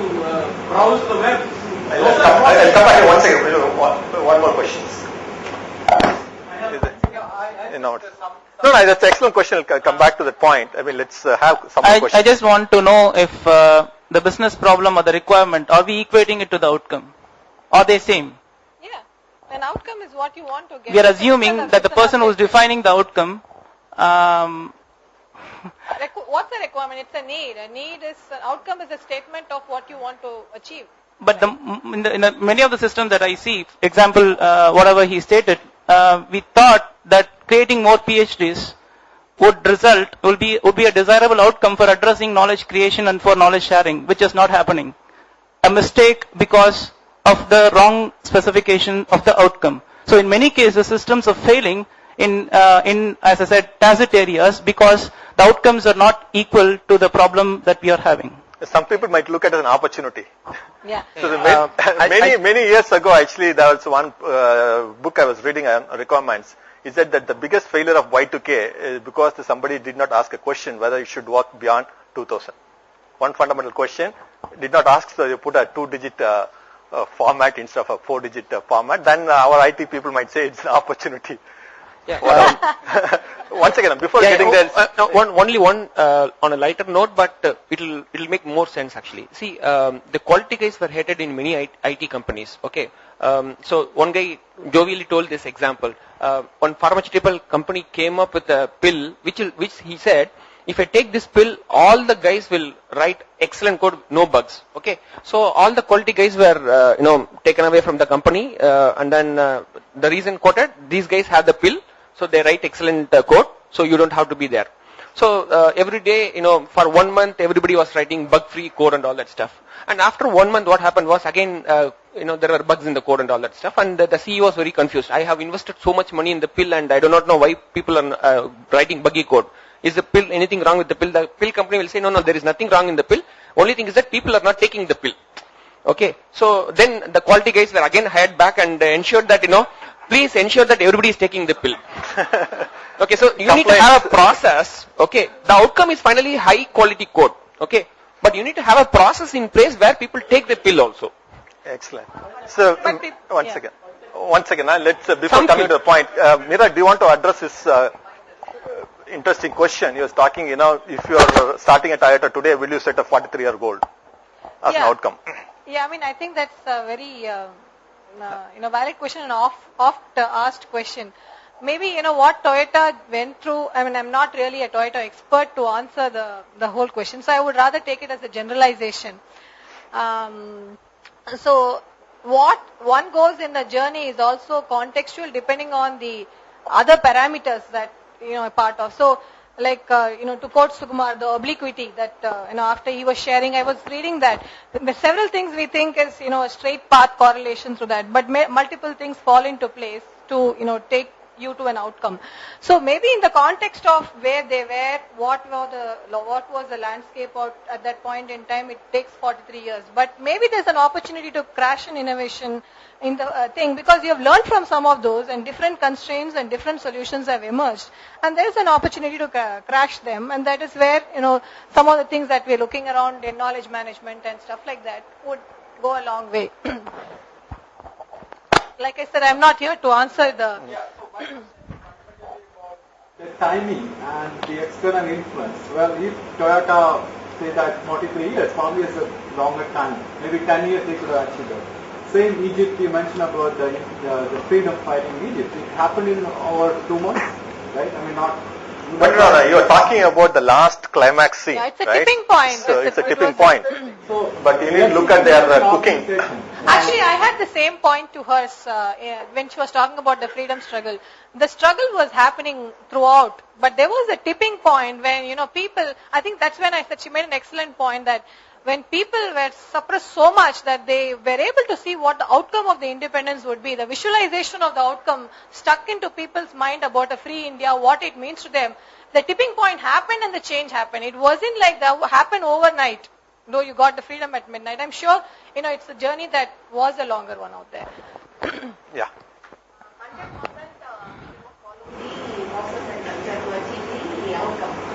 browse the web. I'll come back in 1 second. One more question. No, that's an excellent question. I'll come back to that point. I mean, let's have some more questions. I just want to know if the business problem or the requirement, are we equating it to the outcome? Are they same? Yeah. An outcome is what you want to get. We are assuming that the person who is defining the outcome, What's the requirement? It's a need. A need is, an outcome is a statement of what you want to achieve. but in many of the systems that I see, example, whatever he stated, we thought that creating more PhDs would be a desirable outcome for addressing knowledge creation and for knowledge sharing, which is not happening. A mistake because of the wrong specification of the outcome. So in many cases, systems are failing in as I said, tacit areas because the outcomes are not equal to the problem that we are having. Some people might look at it as an opportunity. Yeah. So many years ago, actually, there was one book I was reading on requirements. It said that the biggest failure of Y2K is because somebody did not ask a question whether it should work beyond 2000. One fundamental question did not ask, so you put a 2-digit format instead of a 4-digit format. Then our IT people might say it's an opportunity. Yeah. Once again, before getting there, only one on a lighter note, but it'll make more sense actually. See, the quality guys were hated in many IT companies. Okay, so one guy jovially told this example. One pharmaceutical company came up with a pill, which he said, if I take this pill, all the guys will write excellent code, no bugs. Okay, so all the quality guys were taken away from the company, and then the reason quoted, these guys have the pill. So they write excellent code, so you don't have to be there. So every day, for 1 month, everybody was writing bug-free code and all that stuff. And after 1 month, what happened was again, there were bugs in the code and all that stuff. And the CEO was very confused. I have invested so much money in the pill, and I do not know why people are writing buggy code. Is the pill anything wrong with the pill? The pill company will say, no, there is nothing wrong in the pill. Only thing is that people are not taking the pill. Okay. So then the quality guys were again hired back and ensured that please ensure that everybody is taking the pill. Okay, so you need to have a process. Okay, the outcome is finally high quality code. Okay, but you need to have a process in place where people take the pill also. Excellent. So one second. Let's before coming to the point, Mira, do you want to address this interesting question? You was talking, if you are starting a Toyota today, will you set a 43-year goal as an outcome? Yeah, I mean, I think that's a very valid question and oft asked question. Maybe, what Toyota went through, I mean, I'm not really a Toyota expert to answer the whole question, so I would rather take it as a generalization. So what one goes in the journey is also contextual depending on the other parameters that, are part of. So, like, to quote Sukumar, the obliquity that, after he was sharing, I was reading that several things we think is, a straight path correlation through that, but multiple things fall into place to, take you to an outcome. So maybe in the context of where they were, what was the landscape at that point in time, it takes 43 years. But maybe there's an opportunity to crash an innovation in the thing, because you have learned from some of those and different constraints and different solutions have emerged. And there's an opportunity to crash them, and that is where, some of the things that we're looking around in knowledge management and stuff like that would go a long way. Like I said, I'm not here to answer the... The timing and the external influence. Well, if Toyota say that 43 years, probably is a longer time. Maybe 10 years they could have achieved that. Same Egypt, you mentioned about the freedom fighting in Egypt. It happened in over 2 months, right? I mean, not... But no, you're talking about the last climax scene, Yeah, it's a right? tipping point. So it's a tipping point. But you need to look at their cooking. Actually, I had the same point to hers when she was talking about the freedom struggle. The struggle was happening throughout, but there was a tipping point when, people, I think that's when I said she made an excellent point that when people were suppressed so much that they were able to see what the outcome of the independence would be, the visualization of the outcome stuck into people's mind about a free India, what it means to them. The tipping point happened and the change happened. It wasn't like that happened overnight, though you got the freedom at midnight. I'm sure, it's a journey that was a longer one out there. Yeah.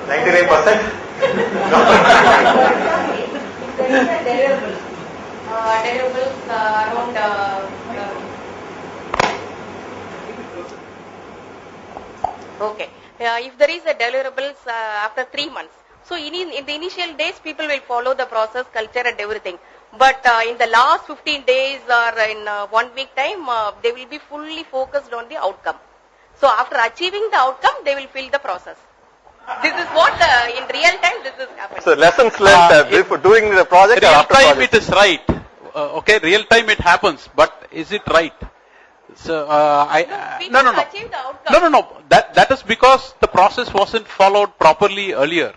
99%? Deliverables around okay. If there is a deliverables after 3 months, so in the initial days people will follow the process, culture and everything. But in the last 15 days or in 1 week time, they will be fully focused on the outcome. So after achieving the outcome, they will feel the process. This is what in real time this is happening. So lessons learned before doing the project or Real after time project? it is right. Okay, real time it happens, but is it right? So no. Achieve the outcome. No. That is because the process wasn't followed properly earlier,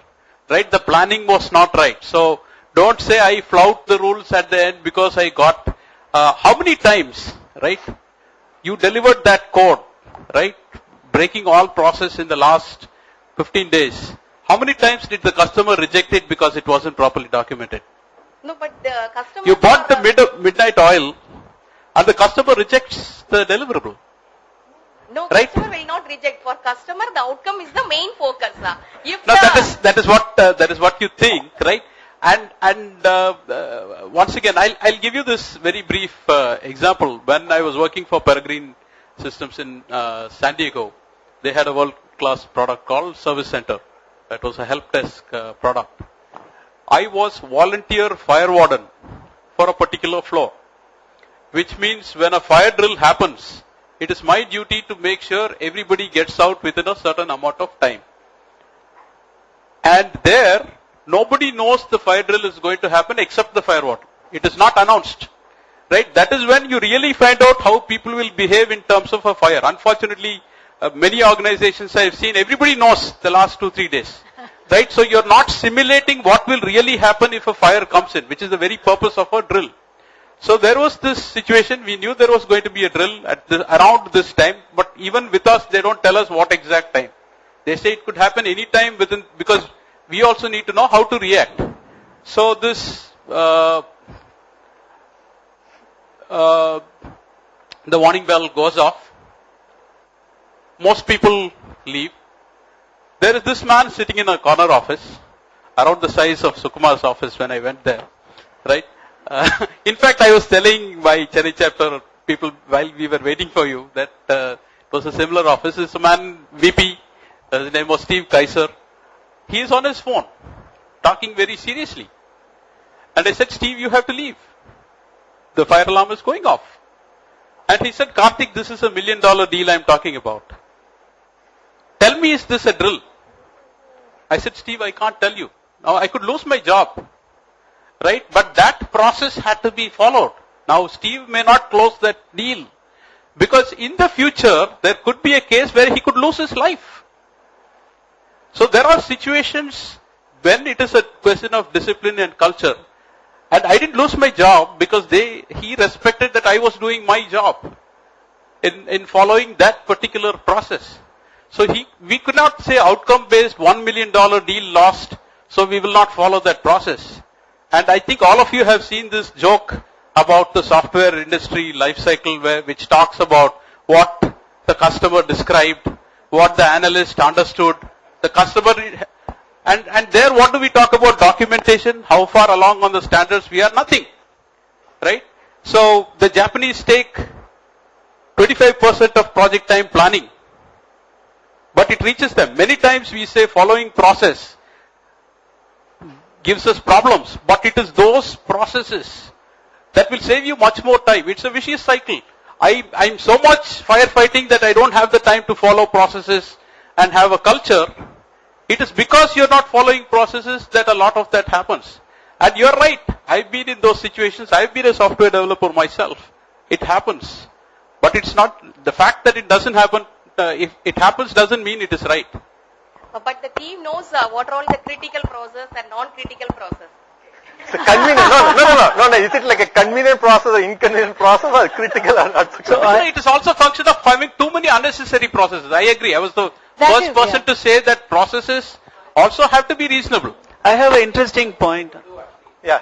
right? The planning was not right. So don't say I flout the rules at the end because I got. How many times, right? You delivered that code, right? Breaking all process in the last 15 days. How many times did the customer reject it because it wasn't properly documented? No, but the customer... You bought the midnight oil and the customer rejects the deliverable. No, right? Customer will not reject. For customer, the outcome is the main focus. If No, that is what you think, right? And once again, I'll give you this very brief example. When I was working for Peregrine Systems in San Diego, they had a world-class product called Service Center. That was a help desk product. I was volunteer fire warden for a particular floor, which means when a fire drill happens, it is my duty to make sure everybody gets out within a certain amount of time. And there, nobody knows the fire drill is going to happen except the fire warden. It is not announced. Right? That is when you really find out how people will behave in terms of a fire. Unfortunately, many organizations I have seen, everybody knows the last 2-3 days. Right? So you're not simulating what will really happen if a fire comes in, which is the very purpose of a drill. So there was this situation, we knew there was going to be a drill at around this time, but even with us, they don't tell us what exact time. They say it could happen any time within, because we also need to know how to react. So this, the warning bell goes off. Most people leave. There is this man sitting in a corner office, around the size of Sukumar's office when I went there, right? In fact, I was telling my Chennai chapter people while we were waiting for you that it was a similar office. It's a man, VP, his name was Steve Kaiser. He is on his phone, talking very seriously. And I said, Steve, you have to leave. The fire alarm is going off. And he said, Karthik, this is $1 million deal I'm talking about. Tell me, is this a drill? I said, Steve, I can't tell you. Now, I could lose my job. Right? But that process had to be followed. Now, Steve may not close that deal. Because in the future, there could be a case where he could lose his life. So there are situations when it is a question of discipline and culture. And I didn't lose my job because he respected that I was doing my job in following that particular process. So we could not say outcome-based $1 million deal lost, so we will not follow that process. And I think all of you have seen this joke about the software industry life cycle which talks about what the customer described, what the analyst understood, the customer, and there what do we talk about? Documentation, how far along on the standards we are? Nothing. Right? So the Japanese take 25% of project time planning, but it reaches them. Many times we say following process gives us problems, but it is those processes that will save you much more time. It's a vicious cycle. I'm so much firefighting that I don't have the time to follow processes and have a culture. It is because you're not following processes that a lot of that happens. And you're right. I've been in those situations. I've been a software developer myself. It happens. But it's not, the fact that it doesn't happen, if it happens doesn't mean it is right. But the team knows what are all the critical process and non-critical process. It's a convenient, no. Is it like a convenient process or inconvenient process or critical or not? So it is also a function of having too many unnecessary processes. I agree. I was the first person to say that processes also have to be reasonable. I have an interesting point. Yeah.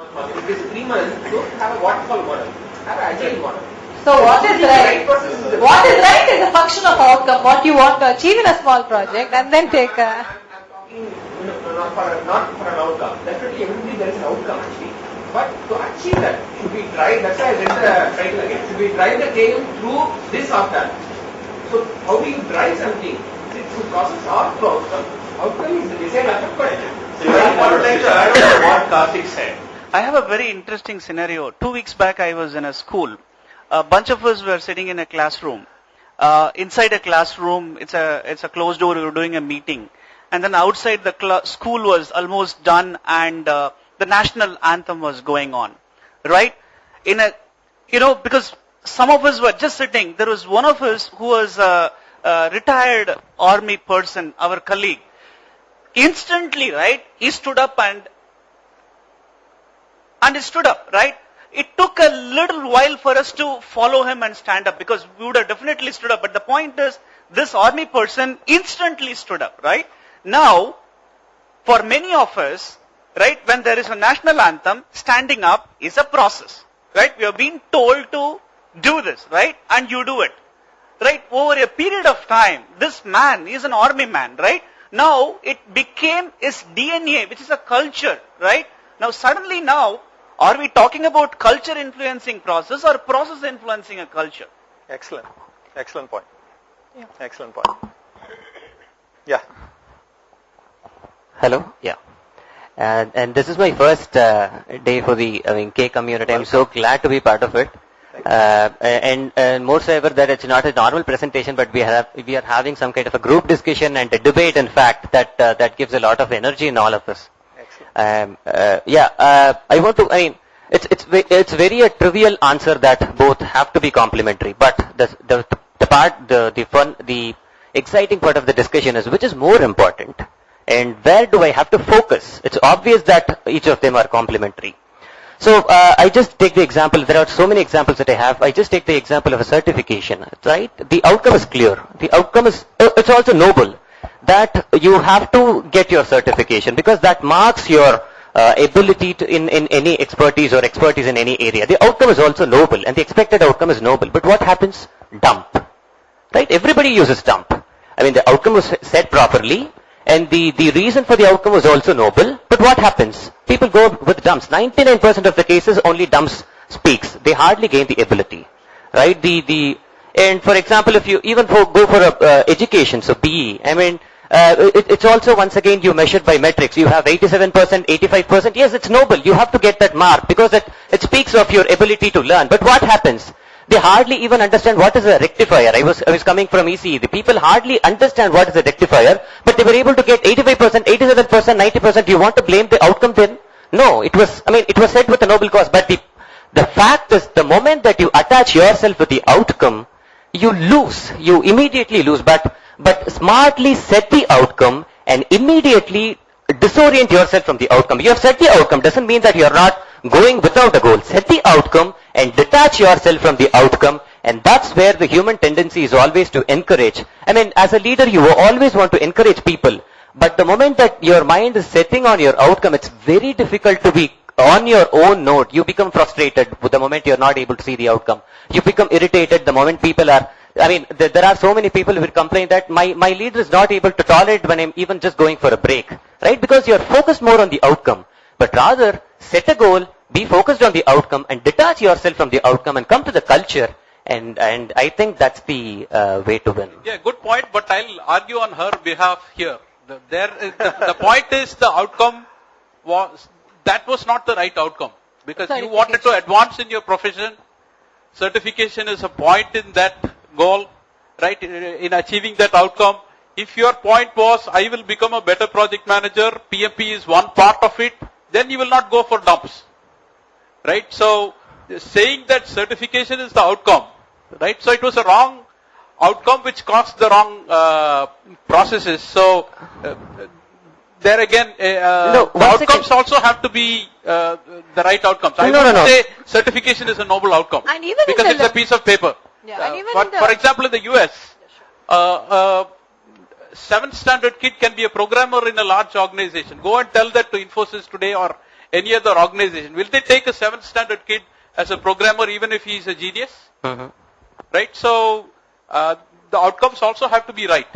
If it's 3 months, don't have a waterfall model. Have an agile model. So what is right? What is right is a function of outcome, what you want to achieve in a small project, and then take a... Not for an outcome. Definitely everything there is an outcome actually. But to achieve that, should we drive, that's why I read the title again, should we drive the train through this or that? So how do you drive something? Is it through process or through outcome? Outcome is the design of the question. So I would like to add on what Karthik said. I have a very interesting scenario. 2 weeks back I was in a school. A bunch of us were sitting in a classroom. Inside a classroom, it's a closed door, we were doing a meeting. And then outside the school was almost done and the national anthem was going on. Right? Because some of us were just sitting. There was one of us who was a retired army person, our colleague. Instantly, right, he stood up and he stood up, right? It took a little while for us to follow him and stand up because we would have definitely stood up. But the point is, this army person instantly stood up, right? Now, for many of us, right, when there is a national anthem, standing up is a process, right? We are being told to do this, right? And you do it, right? Over a period of time, this man is an army man, right? Now, it became his DNA, which is a culture, right? Now, suddenly now, are we talking about culture influencing process or process influencing a culture? Excellent. Excellent point. Yeah. Excellent point. Yeah. Hello? Yeah. And this is my first day for the K community. I'm so glad to be part of it. And more so ever that it's not a normal presentation, but we are having some kind of a group discussion and a debate, in fact, that gives a lot of energy in all of us. It's very a trivial answer that both have to be complementary, but the exciting part of the discussion is which is more important and where do I have to focus? It's obvious that each of them are complementary. So I just take the example, there are so many examples that I have, I just take the example of a certification, right? The outcome is clear. The outcome is, it's also noble that you have to get your certification because that marks your ability to in any expertise or expertise in any area. The outcome is also noble and the expected outcome is noble. But what happens? Dump. Right? Everybody uses dump. I mean, the outcome was set properly and the reason for the outcome was also noble. But what happens? People go with dumps. 99% of the cases only dumps speaks. They hardly gain the ability. Right? And for example, if you even go for education, so BE, I mean, It's also, once again, you measured by metrics. You have 87%, 85%. Yes, it's noble. You have to get that mark because it speaks of your ability to learn. But what happens? They hardly even understand what is a rectifier. I was coming from ECE. The people hardly understand what is a rectifier, but they were able to get 85%, 87%, 90%. You want to blame the outcome then? No, it was said with a noble cause, but the fact is, the moment that you attach yourself with the outcome, you lose. You immediately lose. But smartly set the outcome and immediately disorient yourself from the outcome. You have set the outcome. Doesn't mean that you are not going without a goal. Set the outcome and detach yourself from the outcome. And that's where the human tendency is always to encourage. As a leader, you always want to encourage people. But the moment that your mind is setting on your outcome, it's very difficult to be on your own note. You become frustrated with the moment you're not able to see the outcome. You become irritated the moment people are, there are so many people who will complain that my leader is not able to tolerate when I'm even just going for a break, right? Because you're focused more on the outcome. But rather, set a goal, be focused on the outcome and detach yourself from the outcome and come to the culture. And I think that's the way to win. Yeah, good point, but I'll argue on her behalf here. The point is the outcome was not the right outcome because you wanted to advance in your profession. Certification is a point in that goal, right? In achieving that outcome. If your point was, I will become a better project manager, PMP is one part of it, then you will not go for dumps, right? So saying that certification is the outcome, right? So it was a wrong outcome which caused the wrong processes. So there again, the outcomes also have to be the right outcomes. I would say certification is a noble outcome and even because it's a piece of paper. Yeah, and even for example, in the US, 7th standard kid can be a programmer in a large organization. Go and tell that to Infosys today or any other organization. Will they take a 7th standard kid as a programmer even if he is a genius? Right? So the outcomes also have to be right.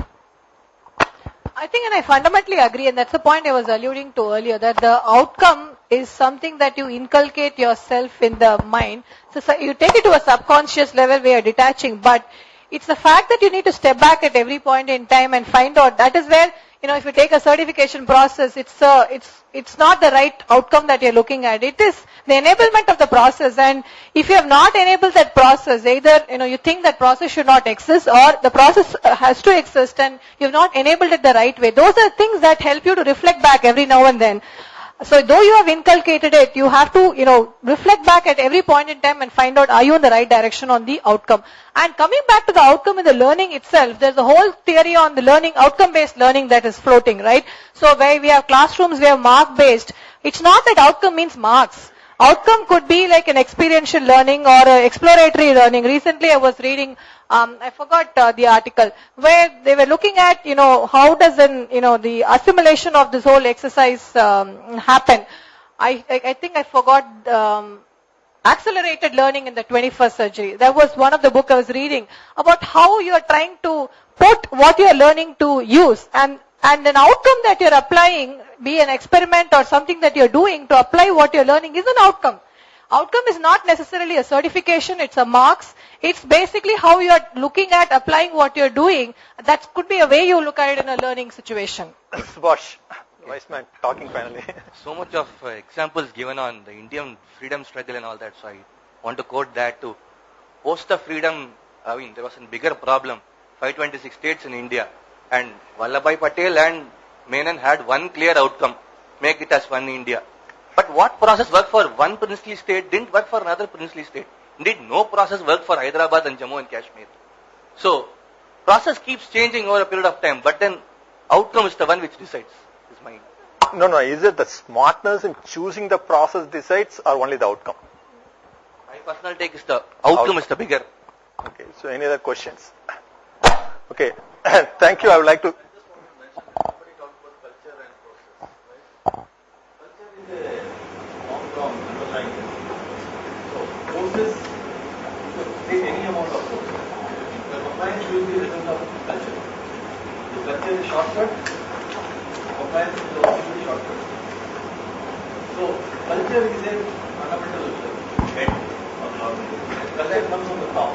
I think, and I fundamentally agree, and that's the point I was alluding to earlier, that the outcome is something that you inculcate yourself in the mind. So you take it to a subconscious level where you're detaching, but it's the fact that you need to step back at every point in time and find out. That is where, if you take a certification process, it's not the right outcome that you're looking at. It is the enablement of the process, and if you have not enabled that process, either you think that process should not exist or the process has to exist and you've not enabled it the right way. Those are things that help you to reflect back every now and then. So though you have inculcated it, you have to, reflect back at every point in time and find out, are you in the right direction on the outcome? And coming back to the outcome in the learning itself, there's a whole theory on the learning, outcome-based learning that is floating, right? So where we have classrooms, we have mark-based. It's not that outcome means marks. Outcome could be like an experiential learning or exploratory learning. Recently I was reading, I forgot the article, where they were looking at, how does the assimilation of this whole exercise happen. I think I forgot accelerated learning in the 21st century. That was one of the book I was reading about how you are trying to put what you are learning to use and an outcome that you're applying, be an experiment or something that you're doing to apply what you're learning is an outcome. Outcome is not necessarily a certification, it's a marks. It's basically how you're looking at applying what you're doing. That could be a way you look at it in a learning situation. Subhash, wise man, talking finally. So much of examples given on the Indian freedom struggle and all that, so I want to quote that too. Post the freedom, there was a bigger problem, 526 states in India. And Vallabhbhai Patel and Menon had one clear outcome, make it as one India. But what process worked for one princely state didn't work for another princely state. Indeed, no process worked for Hyderabad and Jammu and Kashmir. So, process keeps changing over a period of time, but then outcome is the one which decides, is mine. No, is it the smartness in choosing the process decides or only the outcome? My personal take is the outcome is the bigger. Okay, so any other questions? Okay, thank you. I would like to. Culture is shortcut, compliance is also a shortcut. So, culture is a fundamental head of the organization. Culture comes from the top.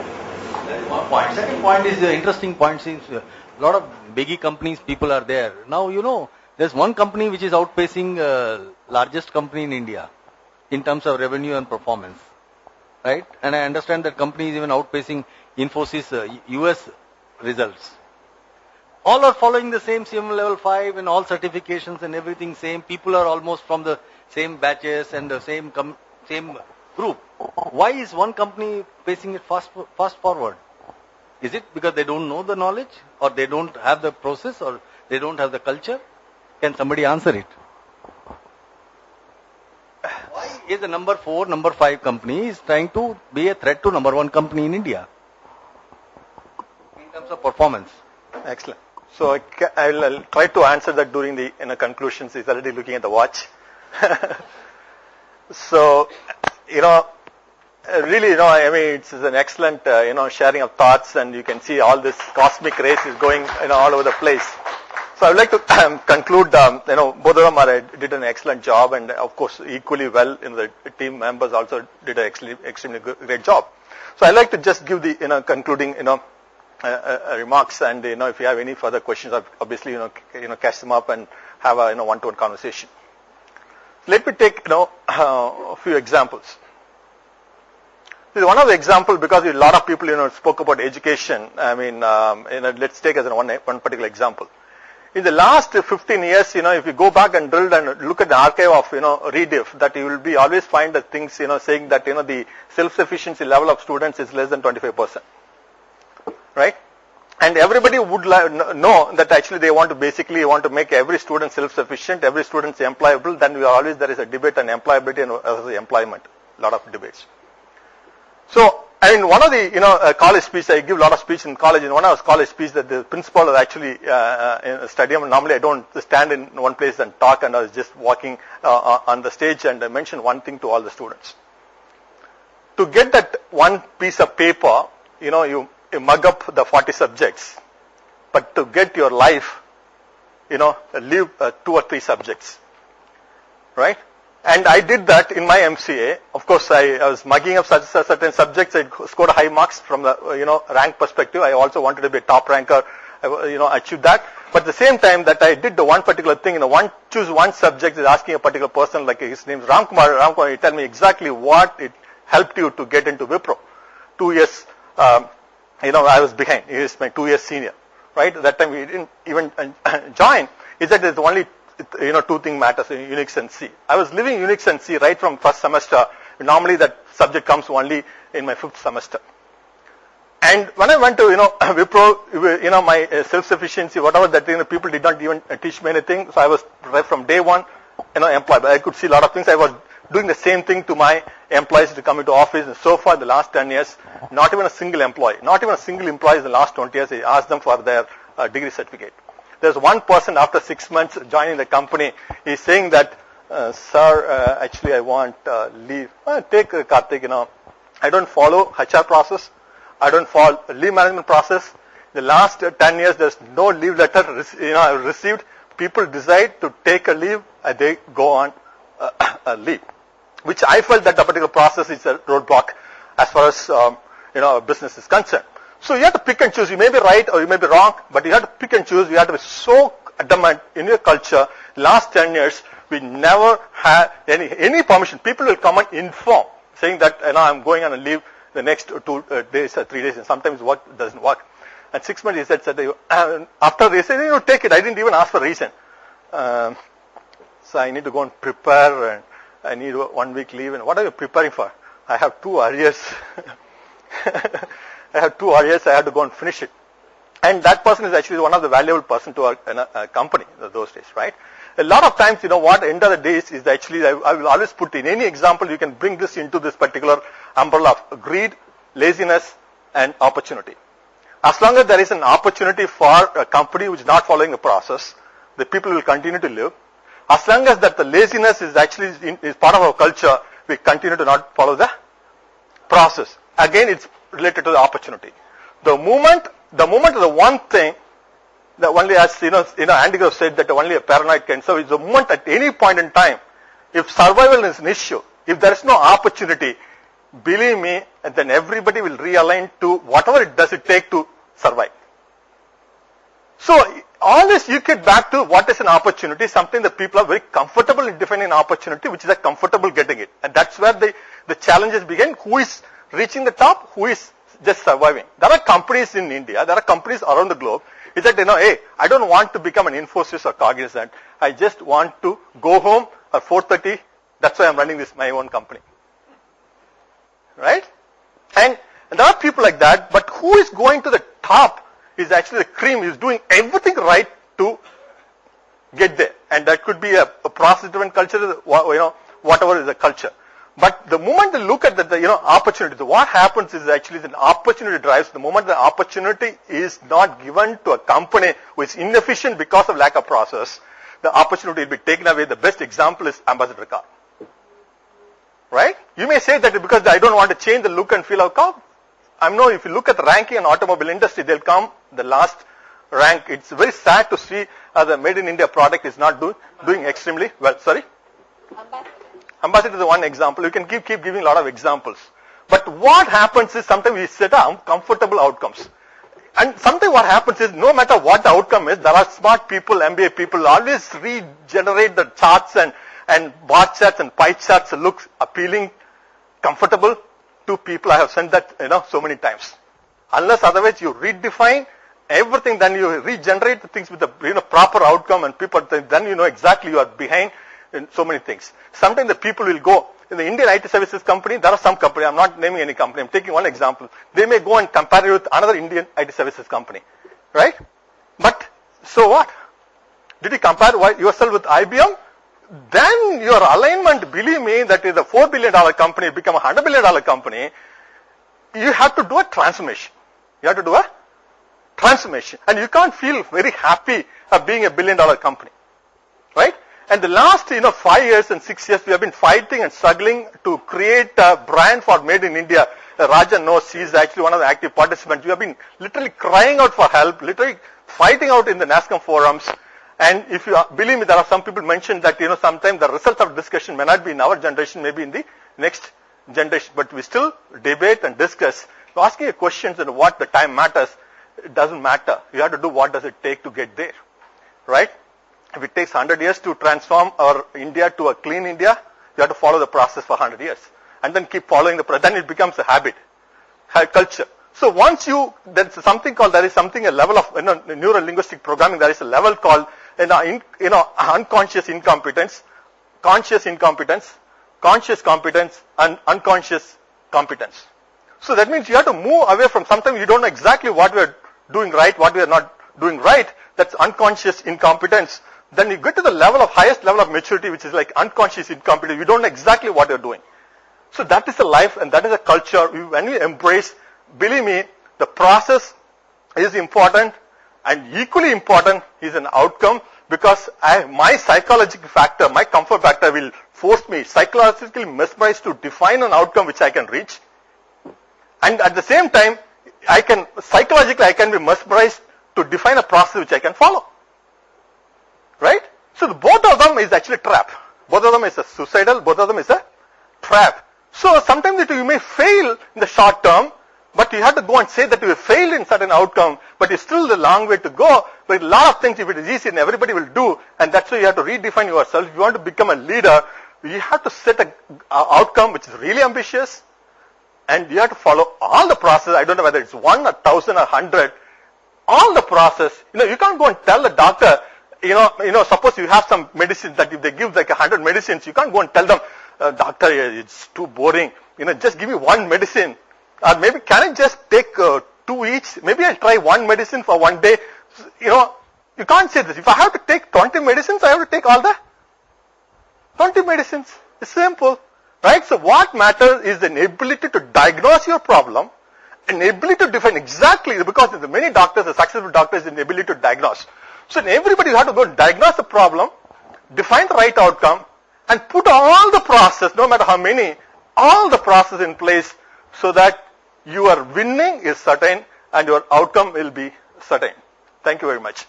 That is one point. Second point is the interesting point since a lot of biggie companies, people are there. Now, there's one company which is outpacing largest company in India in terms of revenue and performance, right? And I understand that company is even outpacing Infosys US results. All are following the same CM level 5 and all certifications and everything same. People are almost from the same batches and the same group. Why is one company pacing it fast forward? Is it because they don't know the knowledge, or they don't have the process, or they don't have the culture? Can somebody answer it? Why is the number 4, number 5 company is trying to be a threat to number 1 company in India in terms of performance? Excellent. So I'll try to answer that during the conclusions. He's already looking at the watch. So, really, I mean, it's an excellent, sharing of thoughts, and you can see all this cosmic race is going, all over the place. So I would like to conclude, both of them did an excellent job, and of course, equally well, the team members also did an extremely great job. So I'd like to just give the, concluding, remarks, and, if you have any further questions, obviously, catch them up and have a, one-to-one conversation. Let me take, a few examples. This is one of the examples because a lot of people, spoke about education. I mean, let's take as one particular example. In the last 15 years, if you go back and drill and look at the archive of, Rediff, that you will be always find the things, saying that, the self-sufficiency level of students is less than 25%. Right? And everybody would know that actually they want to make every student self-sufficient, every student employable. Then there is a debate on employability and employment. A lot of debates. So, I mean, one of the, college speech, I give a lot of speech in college. In one of those college speech that the principal was actually in a stadium. Normally I don't stand in one place and talk, and I was just walking on the stage, and I mentioned one thing to all the students. To get that one piece of paper, you mug up the 40 subjects, but to get your life, leave 2 or 3 subjects, right? And I did that in my MCA. Of course, I was mugging up certain subjects. I scored high marks from the, rank perspective. I also wanted to be a top ranker, achieve that. But at the same time that I did the one particular thing, choose one subject is asking a particular person, like his name is Ramkumar. Ramkumar, you tell me exactly what it helped you to get into Wipro. 2 years, I was behind. He is my 2 years senior, right? At that time he didn't even join. He said there's only, 2 things matters, Unix and C. I was living Unix and C right from first semester. Normally that subject comes only in my 5th semester. And when I went to, Wipro, my self-sufficiency, whatever that, people did not even teach me anything. So I was right from day one, employed. But I could see a lot of things. I was doing the same thing to my employees to come into office. And so far, the last 10 years, not even a single employee in the last 20 years, I asked them for their degree certificate. There's one person after 6 months joining the company, he's saying that, sir, actually I want leave. Take Karthik, I don't follow HR process. I don't follow leave management process. The last 10 years, there's no leave letter, I've received. People decide to take a leave, and they go on a leave. Which I felt that the particular process is a roadblock as far as, business is concerned. So you have to pick and choose. You may be right or you may be wrong, but you have to pick and choose. You have to be so adamant in your culture. Last 10 years, we never had any permission. People will come and inform, saying that, I'm going on a leave the next 2 days or 3 days, and sometimes work doesn't work. And 6 months, he said, after they said, take it. I didn't even ask for a reason. So I need to go and prepare, and I need 1 week leave. And what are you preparing for? I have 2 arrears. I have 2 arrears. I have to go and finish it. And that person is actually one of the valuable person to a company those days, right? A lot of times, what end of the day is actually, I will always put in any example, you can bring this into this particular umbrella of greed, laziness, and opportunity. As long as there is an opportunity for a company which is not following a process, the people will continue to live. As long as that the laziness is actually is part of our culture, we continue to not follow the process. Again, it's related to the opportunity. The moment the one thing that only, as Andy Grove said, that only a paranoid can serve, is the moment at any point in time, if survival is an issue, if there is no opportunity, believe me, then everybody will realign to whatever it does it take to survive. So always you get back to what is an opportunity, something that people are very comfortable in defining an opportunity, which is a comfortable getting it. And that's where the challenges begin. Who is reaching the top? Who is just surviving? There are companies in India, there are companies around the globe. It's that, hey, I don't want to become an Infosys or Cognizant. I just want to go home at 4:30. That's why I'm running this, my own company. Right? And there are people like that, but who is going to the top is actually the cream, is doing everything right to get there. And that could be a process-driven culture, whatever is the culture. But the moment they look at the opportunity, what happens is actually the opportunity drives. The moment the opportunity is not given to a company who is inefficient because of lack of process, the opportunity will be taken away. The best example is Ambassador car. Right? You may say that because I don't want to change the look and feel of car. I know if you look at the ranking in automobile industry, they'll come the last rank. It's very sad to see the made in India product is not doing extremely well. Sorry? Ambassador is the one example. You can keep giving a lot of examples. But what happens is sometimes we set up comfortable outcomes. And sometimes what happens is no matter what the outcome is, there are smart people, MBA people always regenerate the charts and bar charts and pie charts look appealing, comfortable to people. I have sent that so many times. Unless otherwise you redefine everything, then you regenerate the things with the proper outcome and people, then you know exactly you are behind in so many things. Sometimes the people will go, in the Indian IT services company, there are some company, I'm not naming any company, I'm taking one example. They may go and compare it with another Indian IT services company. Right? But, so what? Did you compare yourself with IBM? Then your alignment, believe me, that is a $4 billion company, become a $100 billion company, you have to do a transformation. You have to do a transformation. And you can't feel very happy of being a $1 billion company. Right? And the last 5 years and 6 years, we have been fighting and struggling to create a brand for Made in India. Rajan knows, he is actually one of the active participants. We have been literally crying out for help, literally fighting out in the NASCOM forums. And if you believe me, there are some people mentioned that sometimes the results of discussion may not be in our generation, maybe in the next generation. But we still debate and discuss. So asking a question and what the time matters, it doesn't matter. You have to do what does it take to get there. Right? If it takes 100 years to transform our India to a clean India, you have to follow the process for 100 years. And then keep following the process. Then it becomes a habit, culture. So once there's something called, there is something, a level of neuro-linguistic programming, there is a level called, unconscious incompetence, conscious incompetence, conscious competence, and unconscious competence. So that means you have to move away from, sometimes you don't know exactly what we are doing right, what we are not doing right. That's unconscious incompetence. Then you get to the highest level of maturity, which is like unconscious incompetence. You don't know exactly what you're doing. So that is a life and that is a culture. When we embrace, believe me, the process is important and equally important is an outcome, because my psychological factor, my comfort factor will force me psychologically mesmerized to define an outcome which I can reach. And at the same time, psychologically I can be mesmerized to define a process which I can follow. Right? So both of them is actually a trap. Both of them is a suicidal, both of them is a trap. So sometimes you may fail in the short term, but you have to go and say that you failed in certain outcome, but it's still a long way to go. But a lot of things, if it is easy, everybody will do, and that's why you have to redefine yourself. If you want to become a leader, you have to set an outcome which is really ambitious, and you have to follow all the process. I don't know whether it's 1 or 1,000 or 100, all the process. You can't go and tell the doctor, suppose you have some medicines that if they give like 100 medicines, you can't go and tell them, doctor, it's too boring. Just give me one medicine. Or maybe can I just take 2 each? Maybe I'll try one medicine for one day. You can't say this. If I have to take 20 medicines, I have to take all the 20 medicines. It's simple. Right? So what matters is the ability to diagnose your problem, an ability to define exactly, because the many doctors, the successful doctors, is the ability to diagnose. So everybody has to go diagnose the problem, define the right outcome, and put all the process, no matter how many, all the process in place so that your winning is certain and your outcome will be certain. Thank you very much.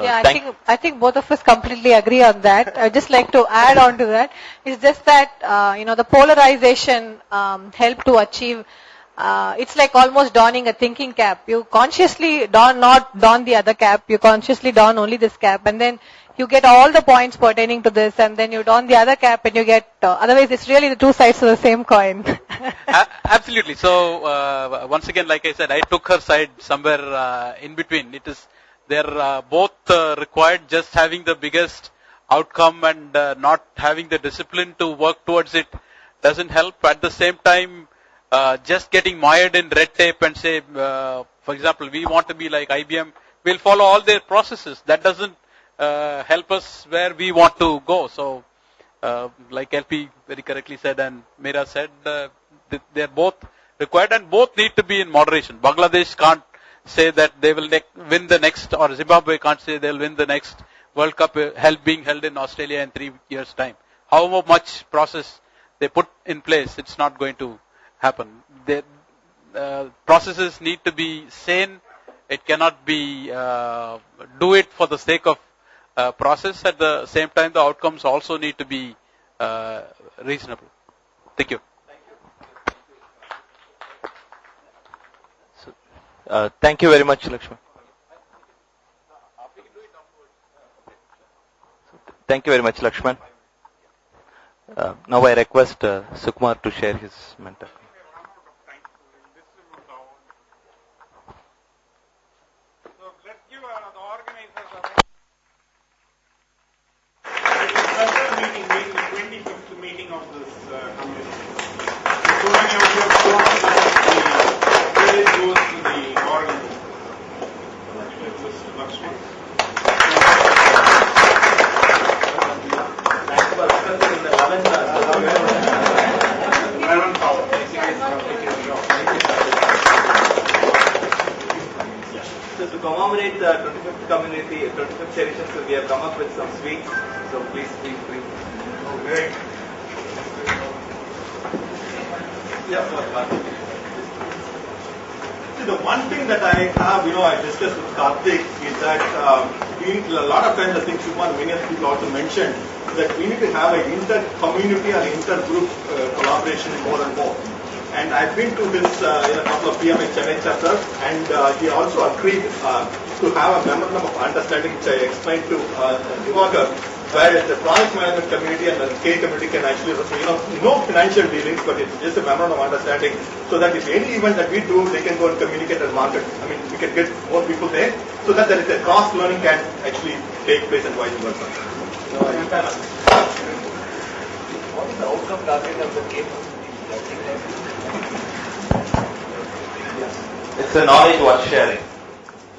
Yeah, I think both of us completely agree on that. I'd just like to add on to that. It's just that, the polarization help to achieve, it's like almost donning a thinking cap. You consciously not don the other cap, you consciously don only this cap, and then you get all the points pertaining to this, and then you don the other cap and you get, otherwise it's really the two sides of the same coin. Absolutely. So, once again, like I said, I took her side somewhere in between. They're both required. Just having the biggest outcome and not having the discipline to work towards it doesn't help. At the same time, just getting mired in red tape and say, for example, we want to be like IBM, we'll follow all their processes. That doesn't help us where we want to go. So, like LP very correctly said and Meera said, they're both required and both need to be in moderation. Bangladesh can't say that they will win the next, or Zimbabwe can't say they'll win the next World Cup being held in Australia in 3 years' time. However much process they put in place, it's not going to happen. Processes need to be sane. It cannot be do it for the sake of process. At the same time, the outcomes also need to be reasonable. Thank you. Thank you very much, Lakshman. Thank you very much, Lakshman. Now I request Sukumar to share his mentor. So to commemorate the 25th edition, so we have come up with some sweets. So please feel free. Okay. See, the one thing that I have, I discussed with Karthik is that we need a lot of times, I think Sukumar, many of people also mentioned that we need to have an inter-community or inter-group collaboration more and more. And I've been to this in a couple of PMA Chennai chapters, and he also agreed to have a memorandum of understanding, which I explained to Divakar, where the project management community and the K community can actually, no financial dealings, but it's just a memorandum of understanding, so that if any event that we do, they can go and communicate and market. I mean, we can get more people there, so that there is a cross learning can actually take place and vice versa. What is the outcome target of the K community? It's a knowledge worth sharing.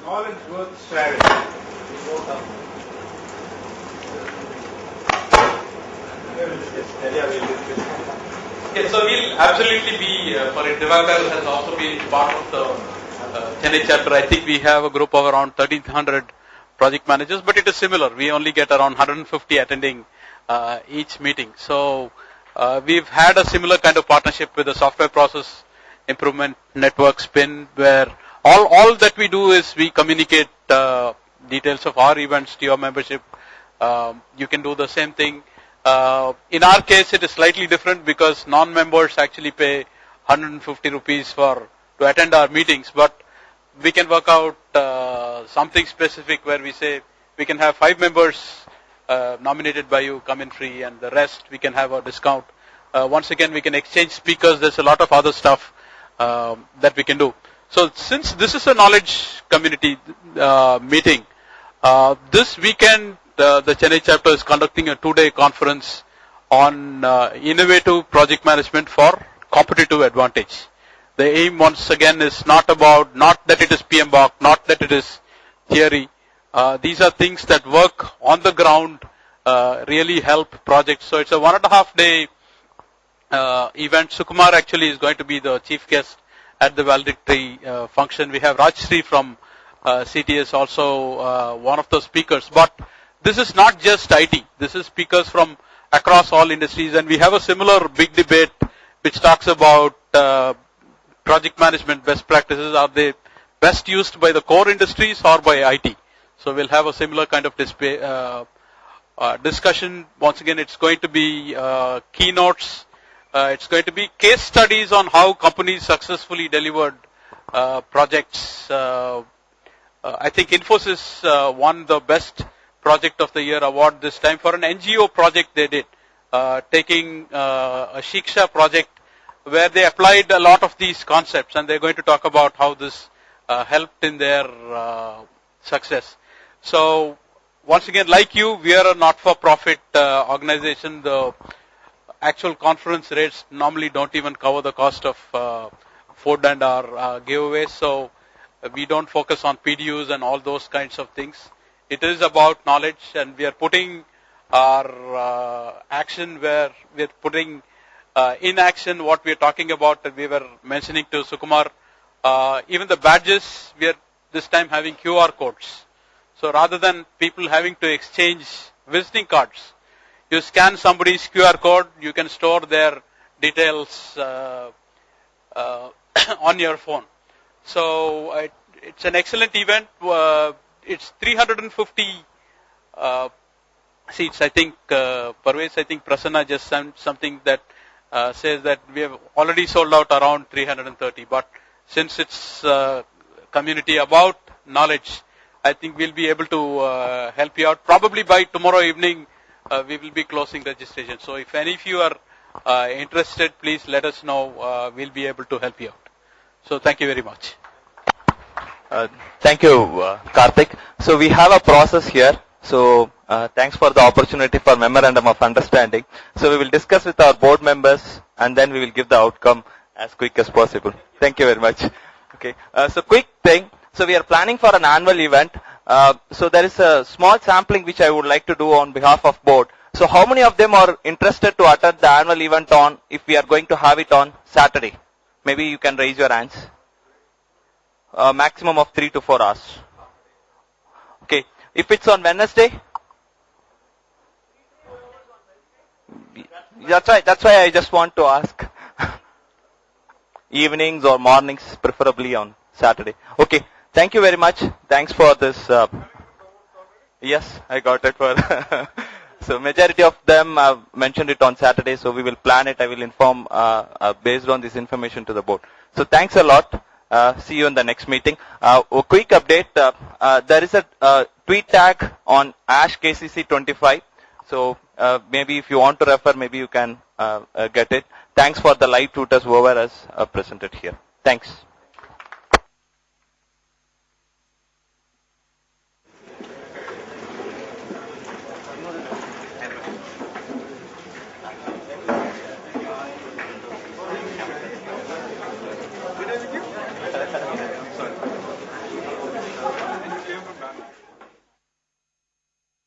Knowledge worth sharing. Okay, so we'll absolutely be for it. Divakar has also been part of the Chennai chapter. I think we have a group of around 1,300 project managers, but it is similar. We only get around 150 attending each meeting. So we've had a similar kind of partnership with the Software Process Improvement Network SPIN, where all that we do is we communicate details of our events to your membership. You can do the same thing. In our case, it is slightly different because non-members actually pay 150 rupees to attend our meetings, but we can work out something specific where we say we can have 5 members nominated by you come in free, and the rest we can have a discount. Once again, we can exchange speakers. There's a lot of other stuff that we can do. So since this is a knowledge community meeting, this weekend the Chennai chapter is conducting a 2-day conference on innovative project management for competitive advantage. The aim once again is not that it is PMBOK, not that it is theory. These are things that work on the ground, really help projects. So it's a 1.5-day event. Sukumar actually is going to be the chief guest at the valedictory function. We have Rajshri from CTS also one of the speakers. But this is not just IT. This is speakers from across all industries, and we have a similar big debate which talks about project management best practices. Are they best used by the core industries or by IT? So we'll have a similar kind of discussion. Once again, it's going to be keynotes. It's going to be case studies on how companies successfully delivered projects. I think Infosys won the best project of the year award this time for an NGO project they did, taking a Shiksha project where they applied a lot of these concepts, and they're going to talk about how this helped in their success. So once again, like you, we are a not-for-profit organization. The actual conference rates normally don't even cover the cost of food and our giveaways, so we don't focus on PDUs and all those kinds of things. It is about knowledge, and we are putting our action where we are putting in action what we are talking about. We were mentioning to Sukumar, even the badges, we are this time having QR codes. So rather than people having to exchange visiting cards, you scan somebody's QR code, you can store their details on your phone. So it's an excellent event. It's 350 seats. I think Parvez, I think Prasanna just sent something that says that we have already sold out around 330. But since it's community about knowledge, I think we'll be able to help you out. Probably by tomorrow evening, we will be closing registration. So if any of you are interested, please let us know. We'll be able to help you out. So thank you very much. Thank you, Karthik. So we have a process here. So thanks for the opportunity for memorandum of understanding. So we will discuss with our board members, and then we will give the outcome as quick as possible. Thank you very much. Okay. So quick thing. So we are planning for an annual event. So there is a small sampling which I would like to do on behalf of board. So how many of them are interested to attend the annual event on, if we are going to have it on Saturday? Maybe you can raise your hands. Maximum of 3 to 4 hours. Okay. If it's on Wednesday? That's why I just want to ask. Evenings or mornings, preferably on Saturday. Okay. Thank you very much. Thanks for this. Yes, I got it. So majority of them have mentioned it on Saturday, so we will plan it. I will inform based on this information to the board. So thanks a lot. See you in the next meeting. A quick update. There is a tweet tag on #KCC25. So maybe if you want to refer, maybe you can get it. Thanks for the live tutors whoever has presented here. Thanks.